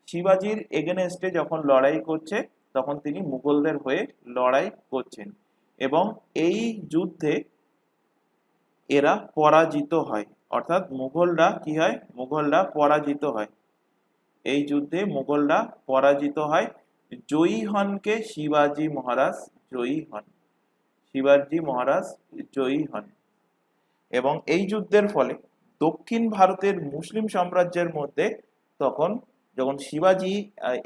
শিবাজির এগেনস্টে যখন লড়াই করছে, তখন তিনি মুঘলদের হয়ে লড়াই করছেন। এবং এই যুদ্ধে এরা পরাজিত হয়, অর্থাৎ মুঘলরা কি হয়, মুঘলরা পরাজিত হয়। এই যুদ্ধে মুঘলরা পরাজিত হয়। জয়ী হন কে? শিবাজি মহারাজ জয়ী হন। শিবাজি মহারাজ জয়ী হন। এবং এই যুদ্ধের ফলে দক্ষিণ ভারতের মুসলিম সাম্রাজ্যের মধ্যে তখন যখন শিবাজি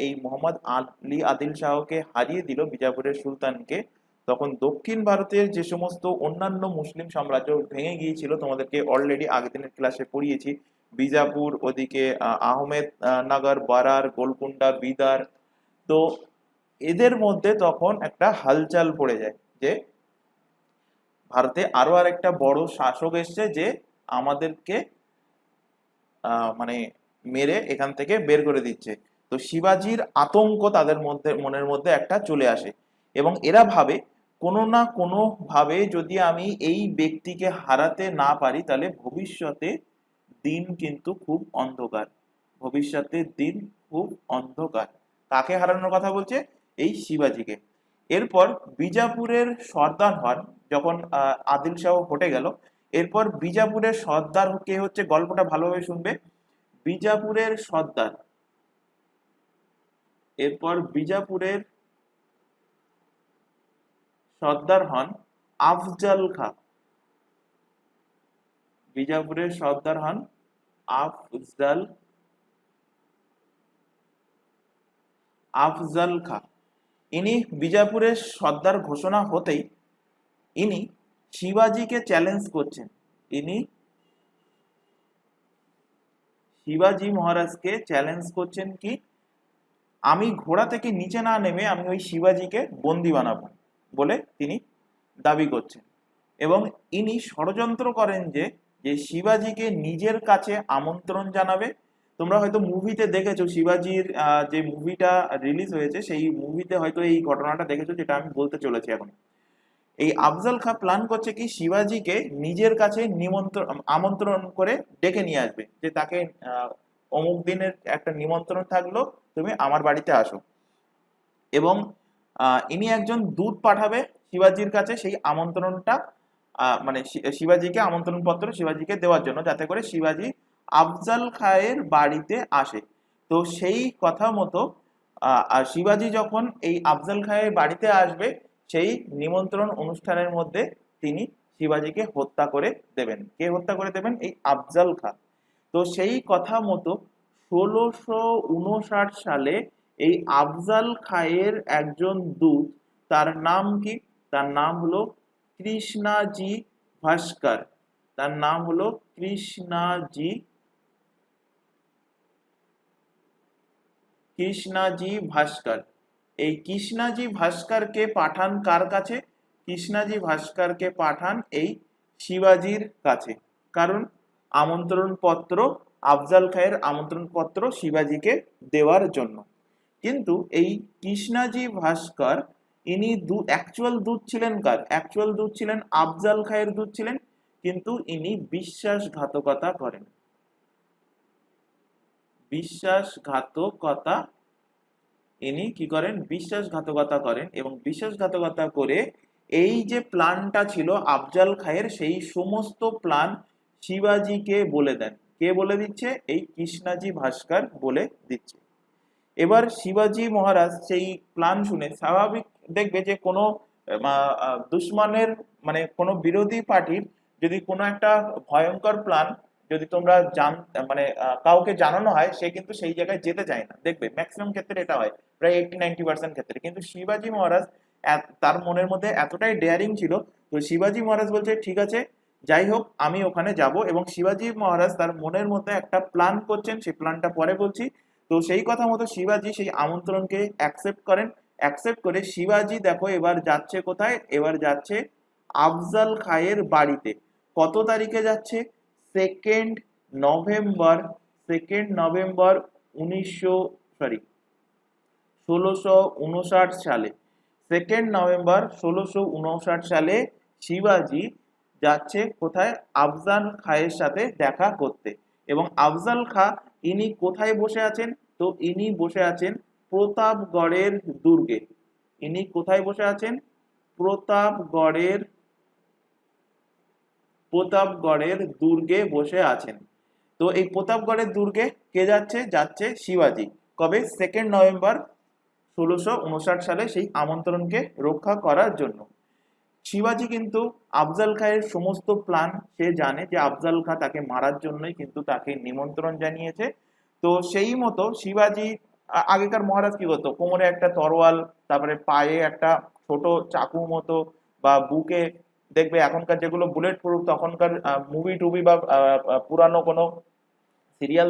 এই মোহাম্মদ আলী আদিল শাহকে হারিয়ে দিল, বিজাপুরের সুলতানকে, তখন দক্ষিণ ভারতের যে সমস্ত অন্যান্য মুসলিম সাম্রাজ্য ভেঙে গিয়েছিল, তোমাদেরকে অলরেডি আগের দিনের ক্লাসে পড়িয়েছি, বিজাপুর, ওদিকে আহমেদ নগর, বারার, গোলকুন্ডা, বিদার, তো এদের মধ্যে তখন একটা হালচাল পড়ে যায় যে ভারতে আরো আরেকটা বড় শাসক এসছে যে আমাদেরকে মানে মেরে এখান থেকে বের করে দিচ্ছে। তো শিবাজির আতঙ্ক তাদের মধ্যে মনের মধ্যে একটা চলে আসে এবং এরা ভাবে কোনো না কোনো ভাবে যদি আমি এই ব্যক্তিকে হারাতে না পারি তাহলে ভবিষ্যতে দিন কিন্তু খুব অন্ধকার, ভবিষ্যতে দিন খুব অন্ধকার। কাকে হারানোর কথা বলছে? এই শিবাজিকে। এরপর বিজাপুরের সর্দার হন যখন আদিল শাহ হটে গেল, এরপর বিজাপুরের সর্দার কে হচ্ছে, গল্পটা ভালোভাবে শুনবে। বিজাপুরের সর্দার, এরপর বিজাপুরের সর্দার হন আফজল খাঁ। বিজাপুরের সর্দার হন আফজল খাঁ। ইনি বিজাপুরের সর্দার ঘোষণা হতেই ইনি শিবাজিকে চ্যালেঞ্জ করছেন। ইনি শিবাজি মহারাজকে চ্যালেঞ্জ করছেন কি, আমি ঘোড়া থেকে নিচে না নেমে আমি ওই শিবাজিকে বন্দি বানাবো বলে তিনি দাবি করছেন। এবং ইনি ষড়যন্ত্র করেন যে যে শিবাজিকে নিজের কাছে আমন্ত্রণ জানাবে। তোমরা হয়তো মুভিতে দেখেছো, শিবাজির যে মুভিটা রিলিজ হয়েছে সেই মুভিতে হয়তো এই ঘটনাটা দেখেছো, যেটা আমি বলতে চলেছি এখন। এই আফজল খাঁ প্ল্যান করছে কি শিবাজিকে নিজের কাছে আমন্ত্রণ করে ডেকে নিয়ে আসবে, যে তাকে অমুক দিনের একটা নিমন্ত্রণ থাকলো, তুমি আমার বাড়িতে আসো। এবং ইনি একজন দূত পাঠাবে শিবাজির কাছে সেই আমন্ত্রণটা মানে শিবাজিকে আমন্ত্রণ পত্র শিবাজিকে দেওয়ার জন্য, যাতে করে শিবাজি আফজল খাঁয়ের বাড়িতে আসে। তো সেই কথা মতো শিবাজি যখন এই আফজল খাঁয়ের বাড়িতে আসবে, সেই নিমন্ত্রণ অনুষ্ঠানের মধ্যে তিনি শিবাজিকে হত্যা করে দেবেন। কে হত্যা করে দেবেন? এই আফজল খাঁ। তো সেই কথা মতো 1659 সালে এই আফজল খাঁয়ের একজন দূত, তার নাম কি? তার নাম হলো কৃষ্ণাজি ভাস্কর। তার নাম হলো কৃষ্ণাজি ভাস্কর। এই কৃষ্ণাজি ভাস্করকে পাঠান কার কাছে? কৃষ্ণাজি ভাস্করকে পাঠান এই শিবাজির কাছে। কারণ আমন্ত্রণ পত্র, আফজল খাঁয়ের আমন্ত্রণ পত্র শিবাজিকে দেওয়ার জন্য। কিন্তু এই কৃষ্ণাজি ভাস্কর ইনি অ্যাকচুয়াল দূত ছিলেন কার? অ্যাকচুয়াল দূত ছিলেন আফজল খাঁয়ের দূত ছিলেন, কিন্তু ইনি বিশ্বাসঘাতকতা করেন। বিশ্বাসঘাতকতা, ইনি কি করেন? বিশ্বাসঘাতকতা করেন। এবং বিশ্বাসঘাতকতা করে এই যে প্ল্যানটা ছিল আফজল খাঁয়ের, সেই সমস্ত প্ল্যান শিবাজিকে বলে দেন। কে বলে দিচ্ছে? এই কৃষ্ণাজি ভাস্কর বলে দিচ্ছে। এবার শিবাজি মহারাজ সেই প্ল্যান শুনে, স্বাভাবিক দেখবে যে কোনো দুশ্মনের মানে কোনো বিরোধী পার্টির যদি কোনো একটা ভয়ঙ্কর প্ল্যান যদি তোমরা মানে কাউকে জানানো হয়, সে কিন্তু সেই জায়গায় যেতে চায় না। দেখবে ম্যাক্সিমাম ক্ষেত্রে এটা হয়, প্রায় 80-90% ক্ষেত্রে। কিন্তু শিবাজি মহারাজ তার মনের মধ্যে এতটাই ডেয়ারিং ছিল, তো শিবাজি মহারাজ বলছে ঠিক আছে যাই হোক আমি ওখানে যাব। এবং শিবাজি মহারাজ তার মনের মধ্যে একটা প্ল্যান করছেন, সেই প্ল্যানটা পরে বলছি। তো সেই কথা মতো শিবাজি সেই আমন্ত্রণকে অ্যাকসেপ্ট করেন। অ্যাকসেপ্ট করে শিবাজি দেখো এবার যাচ্ছে কোথায়? এবার যাচ্ছে আফজল খাঁয়ের বাড়িতে। কত তারিখে যাচ্ছে? সেকেন্ড নভেম্বর 1659 সালে। 2 নভেম্বর 1659 সালে শিবাজি যাচ্ছে কোথায়? আফজল খাঁয়ের সাথে দেখা করতে। এবং আফজল খাঁ ইনি কোথায় বসে আছেন? তো ইনি বসে আছেন প্রতাপগড়ের দুর্গে। ইনি কোথায় বসে আছেন? প্রতাপগড়ের প্রতাপগড়ের দুর্গে বসে আছেন। তো এই প্রতাপগড়ের দুর্গে কে যাচ্ছে? যাচ্ছে শিবাজি। কবে? 2 নভেম্বর 1659 সালে সেই আমন্ত্রণকে রক্ষা করার জন্য। শিবাজি কিন্তু আফজাল খাঁয়ের সমস্ত প্ল্যান সে জানে, যে আফজাল খাঁ তাকে মারার জন্যই কিন্তু তাকে নিমন্ত্রণ জানিয়েছে। তো সেই মতো শিবাজি, আগেকার মহারাজ কি করতো, কোমরে একটা তরোয়াল, তারপরে পায়ে একটা ছোট চাকু মতো, বা বুকে দেখবে এখনকার যেগুলো বুলেট প্রুফ, তখনকার মুভি টুভি বা পুরানো কোনো সিরিয়াল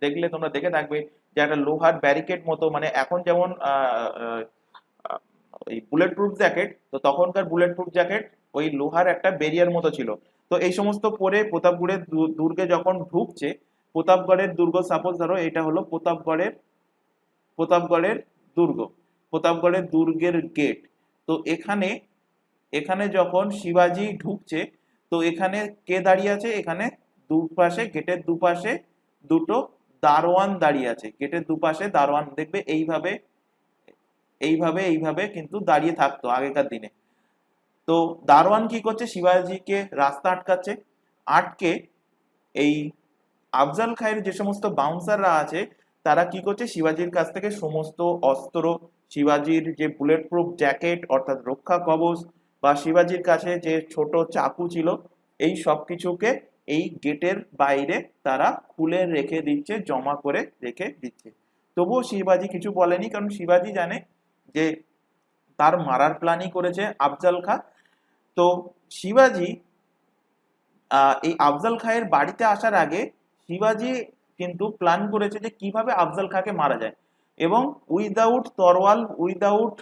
দেখলে তোমরা দেখে থাকবে যে একটা লোহার ব্যারিকেড মতো, মানে এখন যেমন এই বুলেট প্রুফ জ্যাকেট, তো তখনকার বুলেট প্রুফ জ্যাকেট ওই লোহার একটা ব্যারিয়ার মতো ছিল। তো এই সমস্ত পরে প্রতাপগড়ের দুর্গে যখন ঢুকছে, প্রতাপগড়ের দুর্গ, সাপোজ ধরো এটা হলো প্রতাপগড়ের দুর্গ, প্রতাপগড়ের দুর্গের গেট। তো এখানে এখানে যখন শিবাজি ঢুকছে, তো এখানে কে দাঁড়িয়ে আছে? এখানে দুপাশে, গেটের দুপাশে দুটো দারোয়ান দাঁড়িয়ে আছে। গেটের দুপাশে দারোয়ান দেখবে এইভাবে এইভাবে এইভাবে কিন্তু দাঁড়িয়ে থাকতো আগেকার দিনে। তো দারোয়ান কি করছে? শিবাজিকে রাস্তা আটকাচ্ছে। আটকে এই আফজাল খাঁয়ের যে সমস্ত বাউন্সাররা আছে, তারা কি করছে? শিবাজির কাছ থেকে সমস্ত অস্ত্র, শিবাজির যে বুলেট প্রুফ জ্যাকেট অর্থাৎ রক্ষা কবচ, বা শিবাজির কাছে যে ছোট চাকু ছিল, এই সব কিছুকে এই গেটের বাইরে তারা খুলে রেখে দিচ্ছে, জমা করে রেখে দিচ্ছে। তবুও শিবাজি কিছু বলেনি, কারণ শিবাজি জানে যে তার মারার প্ল্যানই করেছে আফজাল খাঁ। তো শিবাজি এই আফজাল খাঁয়ের বাড়িতে আসার আগে শিবাজি কিন্তু প্ল্যান করেছে যে কিভাবে আফজাল খাঁকে মারা যায়, এবং উইদাউট তরোয়াল, উইদাউট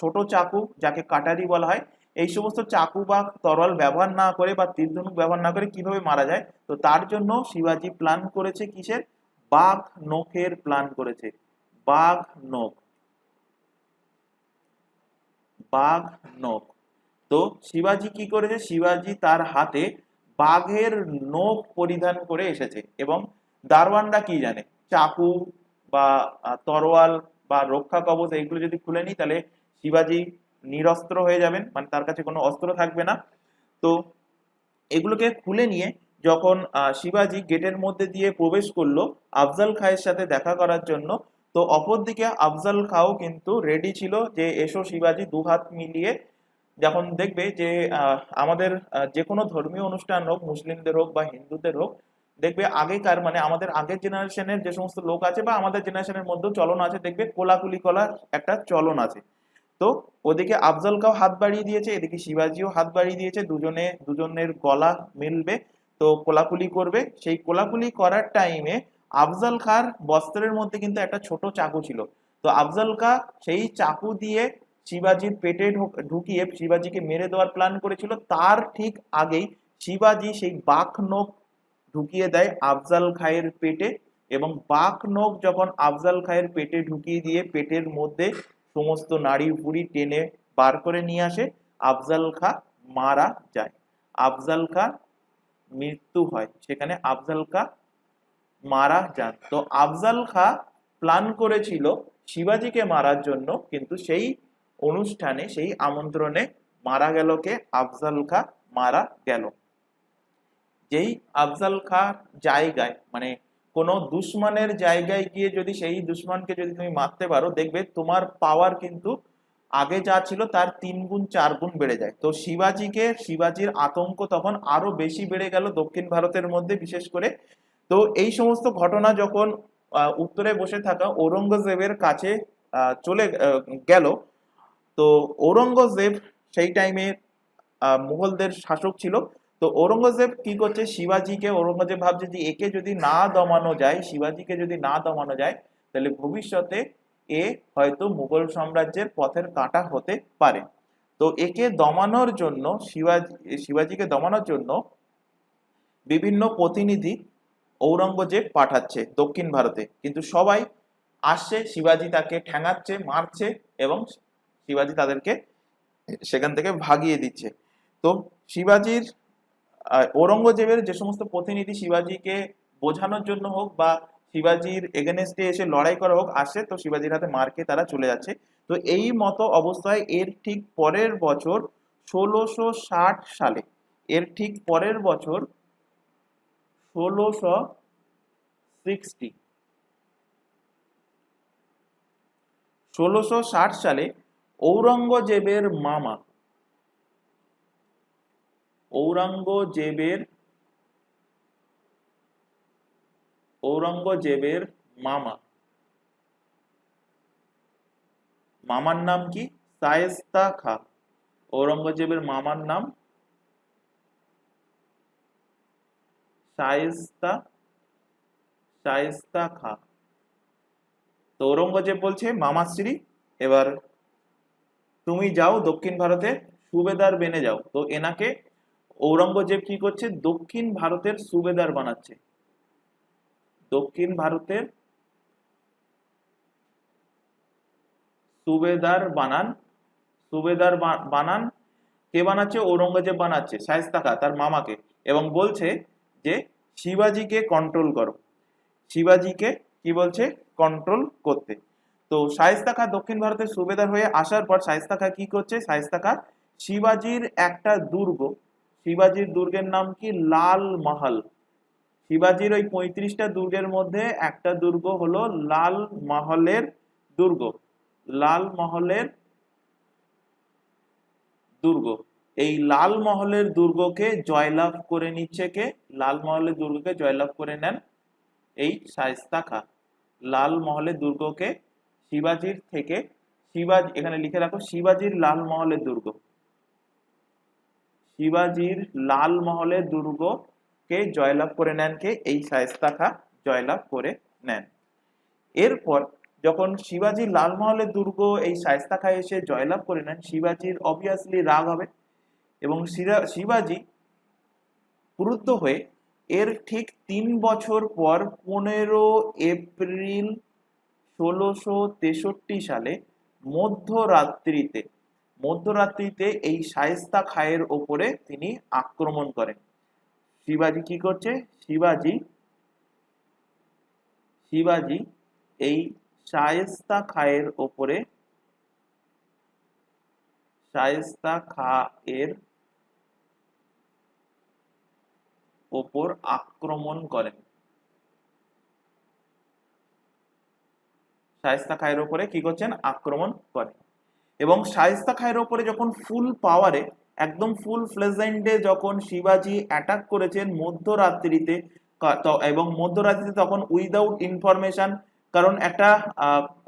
ছোট চাকু যাকে কাটারি বলা হয়, এই সমস্ত চাকু বা তরোয়াল ব্যবহার না করে বা তীর ধনুক ব্যবহার না করে কিভাবে মারা যায়, তো তার জন্য শিবাজি প্ল্যান করেছে কিসের? বাঘ নখের প্ল্যান করেছে। বাঘ নখ, বাঘ নখ। তো শিবাজি কি করেছে? শিবাজি তার হাতে বাঘের নখ পরিধান করে এসেছে, এবং দারোয়ানরা কি জানে, চাকু বা তরোয়াল বা রক্ষা কবচ এইগুলো যদি খুলে নি, তাহলে শিবাজি নিরস্ত্র হয়ে যাবেন, মানে তার কাছে কোনো অস্ত্র থাকবে না। তো এগুলোকে খুলে নিয়ে যখন শিবাজি গেটের মধ্যে দিয়ে প্রবেশ করলো আফজাল খাঁয়ের সাথে দেখা করার জন্য, তো অপরদিকে আফজাল খাঁও কিন্তু রেডি ছিল যে এসো শিবাজি, দুহাত মিলিয়ে। যখন দেখবে যে আমাদের যে কোনো ধর্মীয় অনুষ্ঠান হোক, মুসলিমদের হোক বা হিন্দুদের হোক, দেখবে আগেকার, মানে আমাদের আগের জেনারেশনের যে সমস্ত লোক আছে বা আমাদের জেনারেশনের মধ্যেও চলন আছে, দেখবে কোলাকুলি করার একটা চলন আছে। তো ওদিকে আফজল খাও হাত বাড়িয়ে দিয়েছে, এদিকে শিবাজিও হাত বাড়িয়ে দিয়েছে, দুজনের গলা মিলবে, তো কোলাকুলি করবে। সেই কোলাকুলি করার টাইমে আফজল খাঁর বস্ত্রের মধ্যে কিন্তু একটা ছোট চাকু ছিল। তো আফজল খাঁ সেই চাকু দিয়ে শিবাজির পেটে ঢুকিয়ে শিবাজিকে মেরে দেওয়ার প্ল্যান করেছিল। তার ঠিক আগেই শিবাজি সেই বাঘ নখ ঢুকিয়ে দেয় আফজল খাঁয়ের পেটে, এবং বাঘ নখ যখন আফজল খাঁয়ের পেটে ঢুকিয়ে দিয়ে পেটের মধ্যে সমস্ত নাড়ি ভুড়ি টেনে বার করে নিয়ে আসে, আফজল খাঁ মারা যায়। আফজল খাঁ মৃত্যু হয় সেখানে, আফজল খাঁ মারা যান। তো আফজল খাঁ প্ল্যান করেছিল শিবাজিকে মারার জন্য, কিন্তু সেই অনুষ্ঠানে, সেই আমন্ত্রণে মারা গেল কে? আফজল খাঁ মারা গেল। যেই আফজল খাঁ জায়গায়, মানে কোনো দুশ্মনের জায়গায় গিয়ে যদি সেই দুশ্মনকে যদি তুমি মারতে পারো, দেখবে তোমার পাওয়ার কিন্তু আগে যা ছিল তার 3 গুণ 4 গুণ বেড়ে যায়। তো শিবাজির আতঙ্ক তখন আরো বেশি বেড়ে গেল দক্ষিণ ভারতের মধ্যে, বিশেষ করে। তো এই সমস্ত ঘটনা যখন উত্তরে বসে থাকা ঔরঙ্গজেবের কাছে চলে গেল, তো ঔরঙ্গজেব সেই টাইমে মুঘলদের শাসক ছিল। তো ঔরঙ্গজেব কি করছে? ঔরঙ্গজেব ভাবছে যে একে যদি না দমানো যায়, শিবাজিকে যদি না দমানো যায়, তাহলে ভবিষ্যতে এ হয়তো মুঘল সাম্রাজ্যের পথের কাঁটা হতে পারে। তো একে দমানোর জন্য শিবাজিকে দমানোর জন্য বিভিন্ন প্রতিনিধি ঔরঙ্গজেব পাঠাচ্ছে দক্ষিণ ভারতে, কিন্তু সবাই আসছে, শিবাজি তাকে ঠ্যাঙাচ্ছে, মারছে, এবং শিবাজি তাদেরকে সেখান থেকে ভাগিয়ে দিচ্ছে। তো শিবাজির ঔরঙ্গজেবের যে সমস্ত প্রতিনিধি শিবাজিকে বোঝানোর জন্য হোক বা শিবাজির এগেনস্টে এসে লড়াই করা হোক আসে, তো শিবাজির হাতে মার খেয়ে তারা চলে যাচ্ছে। তো এই মতো অবস্থায় এর ঠিক পরের বছর 1660 সালে, এর ঠিক পরের বছর 1660 সালে ঔরঙ্গজেবের মামা, ঔরঙ্গজেবের মামার নাম কি? শায়েস্তা খা। ঔরঙ্গজেবের মামার নাম শায়েস্তা খা। তো ঔরঙ্গজেব বলছে মামাশ্রী, এবার তুমি যাও দক্ষিণ ভারতে সুবেদার বেনে যাও। তো এনাকে ঔরঙ্গজেব কি করছে? দক্ষিণ ভারতের সুবেদার বানাচ্ছে। দক্ষিণ ভারতের সুবেদার বানান কে বানাচ্ছে? ঔরঙ্গজেব বানাচ্ছে শায়েস্তা খা তার মামাকে, এবং বলছে যে শিবাজিকে কন্ট্রোল করো। শিবাজিকে কি বলছে? কন্ট্রোল করতে। তো শায়েস্তা খা দক্ষিণ ভারতের সুবেদার হয়ে আসার পর শায়েস্তা খা কি করছে? শায়েস্তা খা শিবাজির একটা দুর্গ, শিবাজির দুর্গের নাম কি? লাল মহল। শিবাজির ওই 35টা দুর্গের মধ্যে একটা দুর্গ হলো লাল মহলের দুর্গ। লাল মহলের দুর্গ, এই লাল মহলের দুর্গকে জয়লাভ করে নিচ্ছে কে? লাল মহলের দুর্গকে জয়লাভ করে নেন এই শায়েস্তা খা। লাল মহলের দুর্গকে শিবাজির থেকে, শিবাজি এখানে লিখে রাখো, শিবাজির লাল মহলের দুর্গ, শিবাজির লাল মহলের দুর্গকে জয়লাভ করে নেন কে? এই শায়েস্তা খা জয়লাভ করে নেন। এরপর যখন শিবাজি লালমহলের দুর্গ এই শায়েস্তা খা এসে জয়লাভ করে নেন, শিবাজির অবভিয়াসলি রাগ হবে এবং শিবাজি ক্রুদ্ধ হয়ে এর ঠিক 3 বছর পর 15 এপ্রিল 1663 সালে মধ্যরাত্রিতে এই শায়েস্তা খায়ের ওপরে তিনি আক্রমণ করেন। শিবাজি কি করছে? শিবাজি এই শায়েস্তা খায়ের ওপরে আক্রমণ করেন। শায়েস্তা খায়ের ওপরে কি করছেন? আক্রমণ করেন। এবং শায়েস্তা খায়ের ওপরে যখন ফুল পাওয়ারে, একদম ফুল ফ্লেজেন্টে যখন শিবাজি অ্যাটাক করেছেন মধ্যরাত্রিতে, এবং মধ্যরাত্রিতে তখন উইদাউট ইনফরমেশন, কারণ একটা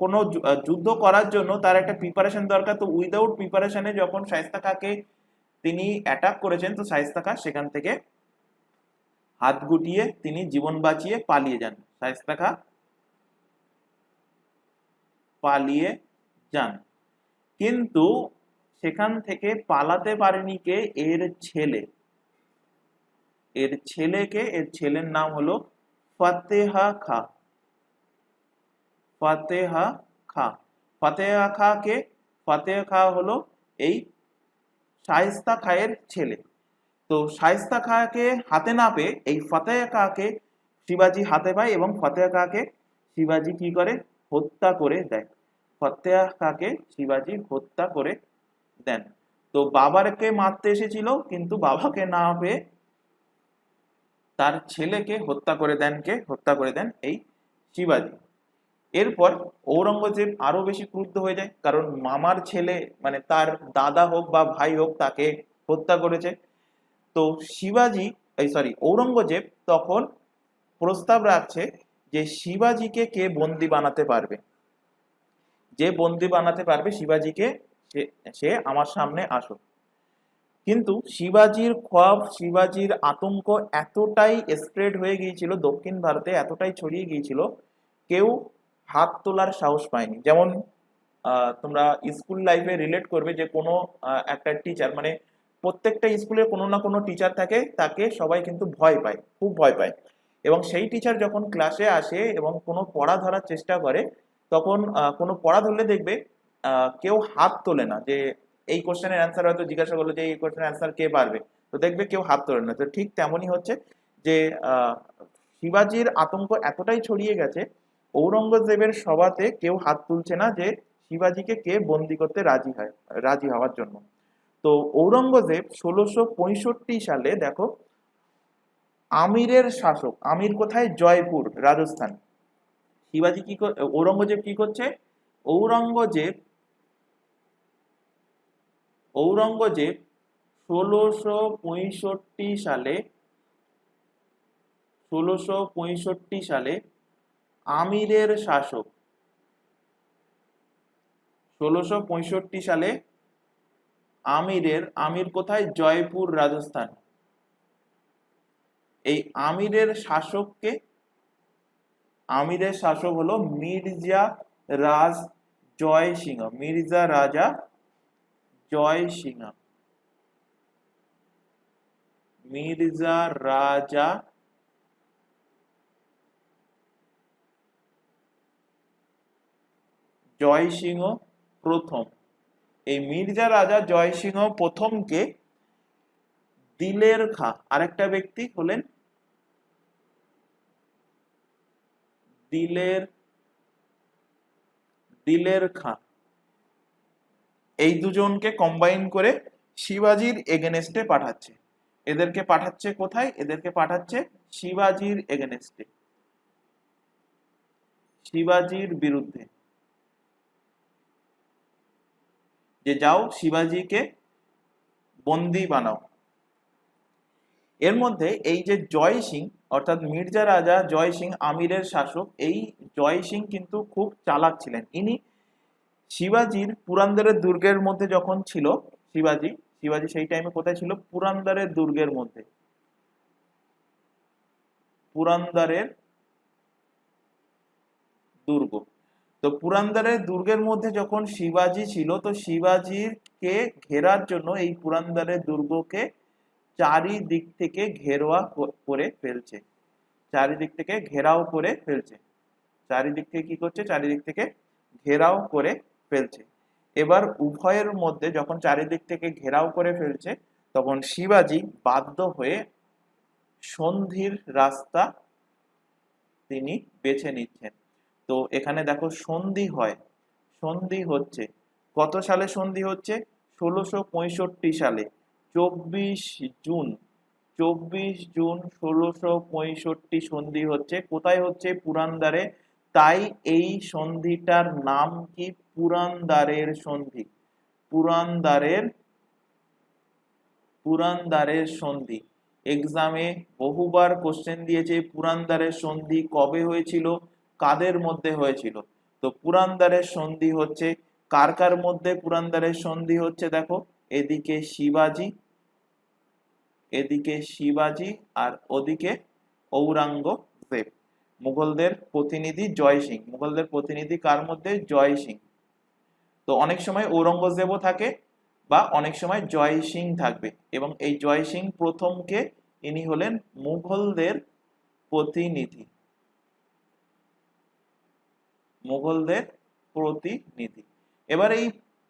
কোনো যুদ্ধ করার জন্য তার একটা প্রিপারেশন দরকার। তো উইদাউট প্রিপারেশনে যখন শায়েস্তা খাকে তিনি অ্যাটাক করেছেন, তো শায়েস্তা খা সেখান থেকে হাত গুটিয়ে তিনি জীবন বাঁচিয়ে পালিয়ে যান। শায়েস্তা খা পালিয়ে যান, কিন্তু সেখান থেকে পালাতে পারেনি কে? এর ছেলে। এর ছেলের নাম হলো ফতেহা খা। ফতেহা খা হলো এই শায়েস্তা খায়ের ছেলে। তো শায়েস্তা খাকে হাতে না পেয়ে এই ফতেহা খাকে শিবাজি হাতে পায় এবং ফতেহা খাকে শিবাজি কি করে? হত্যা করে দেয়। ফতেহা খাকে শিবাজি হত্যা করে দেন। তো বাবাকে মারতে এসেছিল, কিন্তু বাবাকে না পেয়ে তার ছেলেকে হত্যা করে দেন এই শিবাজি। এরপর ঔরঙ্গজেব আরো বেশি ক্রুদ্ধ হয়ে যায়, কারণ মামার ছেলে মানে তার দাদা হোক বা ভাই হোক তাকে হত্যা করেছে। তো ঔরঙ্গজেব তখন প্রস্তাব রাখছে যে শিবাজিকে কে বন্দি বানাতে পারবে, যে বন্দি বানাতে পারবে শিবাজিকে, সে আমার সামনে আসো। কিন্তু শিবাজির আতঙ্ক এতটাই স্প্রেড হয়ে গিয়েছিল দক্ষিণ ভারতে, এতটাই ছড়িয়ে গিয়েছিল, কেউ হাত তোলার সাহস পায়নি। যেমন তোমরা স্কুল লাইফে রিলেট করবে যে কোনো একটা টিচার, মানে প্রত্যেকটা স্কুলে কোনো না কোনো টিচার থাকে, তাকে সবাই কিন্তু ভয় পায়, খুব ভয় পায়। এবং সেই টিচার যখন ক্লাসে আসে এবং কোনো পড়া ধরার চেষ্টা করে, তখন কোনো পড়া ধরলে দেখবে কেউ হাত তোলে না, যে এই কোশ্চেনের অ্যান্সার হয়তো জিজ্ঞাসা করলো যে এই কোশ্চেনের অ্যান্সার কে পারবে, তো দেখবে কেউ হাত তোলে না। তো ঠিক তেমনই হচ্ছে যে শিবাজির আতঙ্ক এতটাই ছড়িয়ে গেছে, ঔরঙ্গজেবের সভাতে কেউ হাত তুলছে না যে শিবাজিকে কে বন্দি করতে রাজি হওয়ার জন্য। তো ঔরঙ্গজেব 1665 সালে দেখো আমিরের শাসক, আমির কোথায়? জয়পুর, রাজস্থান। শিবাজি ঔরঙ্গজেব কি করছে? ঔরঙ্গজেব ঔরঙ্গজেব 1665 সালে আমিরের শাসক, 1665 সালে আমির কোথায়? জয়পুর, রাজস্থান। এই আমিরের শাসক হলো মির্জা রাজ জয় সিংহ, মির্জা রাজা জয় সিংহ, মির্জা রাজা জয় সিংহ প্রথম। এই মির্জা রাজা জয় সিংহ প্রথমকে দিলের খাঁ, আরেকটা ব্যক্তি হলেন দিলের খাঁ, এই দুজনকে কম্বাইন করে শিবাজির এগেনেস্টে পাঠাচ্ছে। এদেরকে পাঠাচ্ছে কোথায়? এদেরকে পাঠাচ্ছে শিবাজির এগেনেস্টে, শিবাজির বিরুদ্ধে, যে যাও শিবাজিকে বন্দি বানাও। এর মধ্যে এই যে জয় সিং, অর্থাৎ মির্জা রাজা জয় সিং আমিরের শাসক, এই জয় সিং কিন্তু খুব চালাক ছিলেন। ইনি শিবাজির পুরন্দরের দুর্গের মধ্যে যখন ছিল, শিবাজি সেই টাইমে কোথায় ছিল? পুরন্দরের দুর্গের মধ্যে, পুরন্দরের দুর্গ। তো পুরন্দরের দুর্গের মধ্যে যখন শিবাজি ছিল, তো শিবাজিকে ঘেরার জন্য এই পুরন্দরের দুর্গকে চারিদিক থেকে করে ফেলছে, চারিদিক থেকে ঘেরাও করে ফেলছে, চারিদিক থেকে কি করছে? চারিদিক থেকে ঘেরাও করে ফেলছে। এবার উভয়ের মধ্যে যখন চারিদিক থেকে ঘেরাও করে ফেলছে, তখন শিবাজি বাধ্য হয়ে সন্ধির রাস্তা তিনি বেছে নিচ্ছেন। তো এখানে দেখো সন্ধি হচ্ছে কত সালে? সন্ধি হচ্ছে 1665 সালে, 24 জুন, 1665 সন্ধি হচ্ছে। কোথায় হচ্ছে? পুরন্দরে। তাই এই সন্ধিটার নাম কি? পুরন্দরের সন্ধি, পুরন্দরের সন্ধি। এক্সামে বহুবার কোশ্চেন দিয়েছে পুরন্দরের সন্ধি কবে হয়েছিল, কাদের মধ্যে হয়েছিল। তো পুরন্দরের সন্ধি হচ্ছে কার কার মধ্যে? পুরন্দরের সন্ধি হচ্ছে দেখো এদিকে শিবাজি আর ওদিকে ঔরঙ্গজেব। মুঘলদের প্রতিনিধি জয় সিং, মুঘলদের প্রতিনিধি কার মধ্যে? জয় সিং। তো অনেক সময় ঔরঙ্গজেবও থাকে বা অনেক সময় জয় সিং থাকবে, এবং এই জয় সিং প্রথমকে ইনি হলেন মুঘলদের প্রতিনিধি, মুঘলদের প্রতিনিধি। এবার এই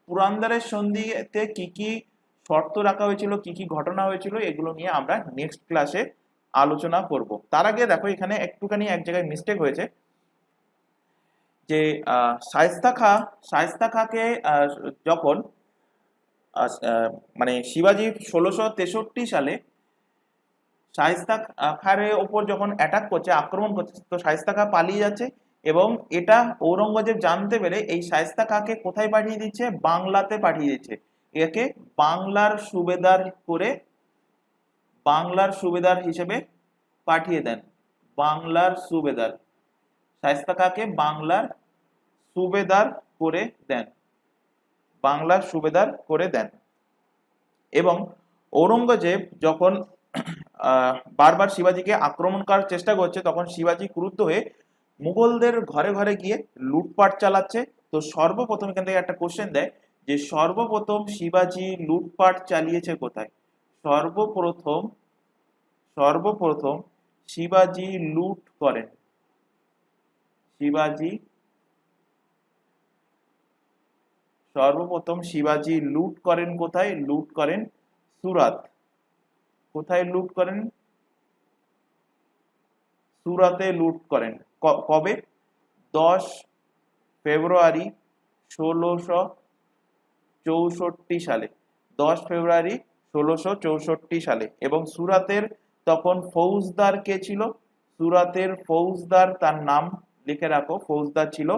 পুরন্দরের সন্ধিতে কি কি শর্ত রাখা হয়েছিল, কি কি ঘটনা হয়েছিল, এগুলো নিয়ে আমরা নেক্সট ক্লাসে আলোচনা করব। তার আগে দেখো এখানে একটুখানি এক জায়গায় মিস্টেক হয়েছে, যে শায়েস্তা খাঁকে যখন মানে শিবাজি 1663 সালে শায়েস্তা খাঁর ওপর যখন অ্যাটাক করছে, আক্রমণ করছে, তো শায়েস্তা খাঁ পালিয়ে যাচ্ছে, এবং এটা ঔরঙ্গজেব জানতে পেরে এই শায়েস্তা খাঁকে কোথায় পাঠিয়ে দিচ্ছে? বাংলাতে পাঠিয়ে দিচ্ছে। একে বাংলার সুবেদার হিসেবে পাঠিয়ে দেন, বাংলার সুবেদার, শায়েস্তা খাঁকে বাংলার সুবেদার করে দেন, বাংলার সুবেদার করে দেন। এবং ঔরঙ্গজেব যখন বারবার শিবাজিকে আক্রমণ করার চেষ্টা করছে, তখন শিবাজি ক্রুদ্ধ হয়ে মুঘলদের ঘরে ঘরে গিয়ে লুটপাট চালাচ্ছে। তো সর্বপ্রথম এখান থেকে একটা কোশ্চেন দেয় যে সর্বপ্রথম শিবাজি লুটপাট চালিয়েছে কোথায়? সর্বপ্রথম শিবাজি লুট করেন, সর্বপ্রথম শিবাজি লুট করেন কোথায়? লুট করেন সুরাত। কোথায় লুট করেন? সুরাতে লুট করেন। কবে? 10 ফেব্রুয়ারি 1664 সালে, 10 ফেব্রুয়ারি 1664 সালে। এবং সুরাতের তখন ফৌজদার কে ছিল? সুরাতের ফৌজদার, তার নাম লিখে রাখো, ফৌজদার ছিল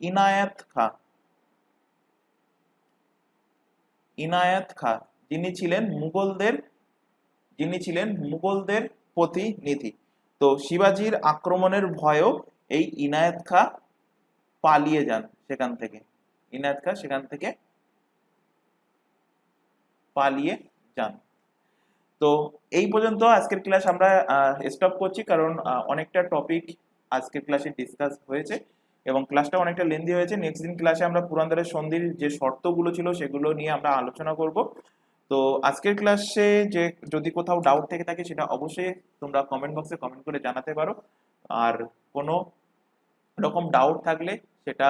ইনায়েত খাঁ। ইনায়েত খাঁ, যিনি ছিলেন মুঘলদের প্রতিনিধি। তো শিবাজির আক্রমণের ভয়েও এই ইনায়েত খাঁ পালিয়ে যান সেখান থেকে। ইনায়েত খাঁ সেখান থেকে পালিয়ে যান। তো এই পর্যন্ত আজকের ক্লাস আমরা স্টপ করছি, কারণ অনেকটা টপিক আজকের ক্লাসে ডিসকাস হয়েছে এবং ক্লাসটা অনেকটা লেন্দি হয়েছে। নেক্সট দিন ক্লাসে আমরা পুরন্দরের সন্ধির যে শর্তগুলো ছিল সেগুলো নিয়ে আমরা আলোচনা করব। তো আজকের ক্লাসে যে যদি কোথাও ডাউট থেকে থাকে সেটা অবশ্যই তোমরা কমেন্ট বক্সে কমেন্ট করে জানাতে পারো। আর কোনো রকম ডাউট থাকলে সেটা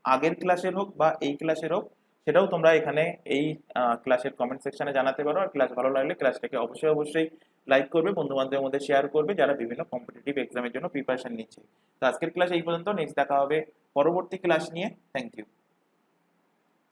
আগের ক্লাসের হোক বা এই ক্লাসের হোক, সেটাও তোমরা এখানে এই ক্লাসের কমেন্ট সেকশনে জানাতে পারো। আর ক্লাস ভালো লাগলে ক্লাসটাকে অবশ্যই লাইক করবে, বন্ধু বান্ধবের মধ্যে শেয়ার করবে যারা বিভিন্ন কম্পিটিটিভ এক্সামের জন্য প্রিপারেশন নিচ্ছে। তো আজকের ক্লাস এই পর্যন্ত, নেক্সট দেখা হবে পরবর্তী ক্লাস নিয়ে। Thank you.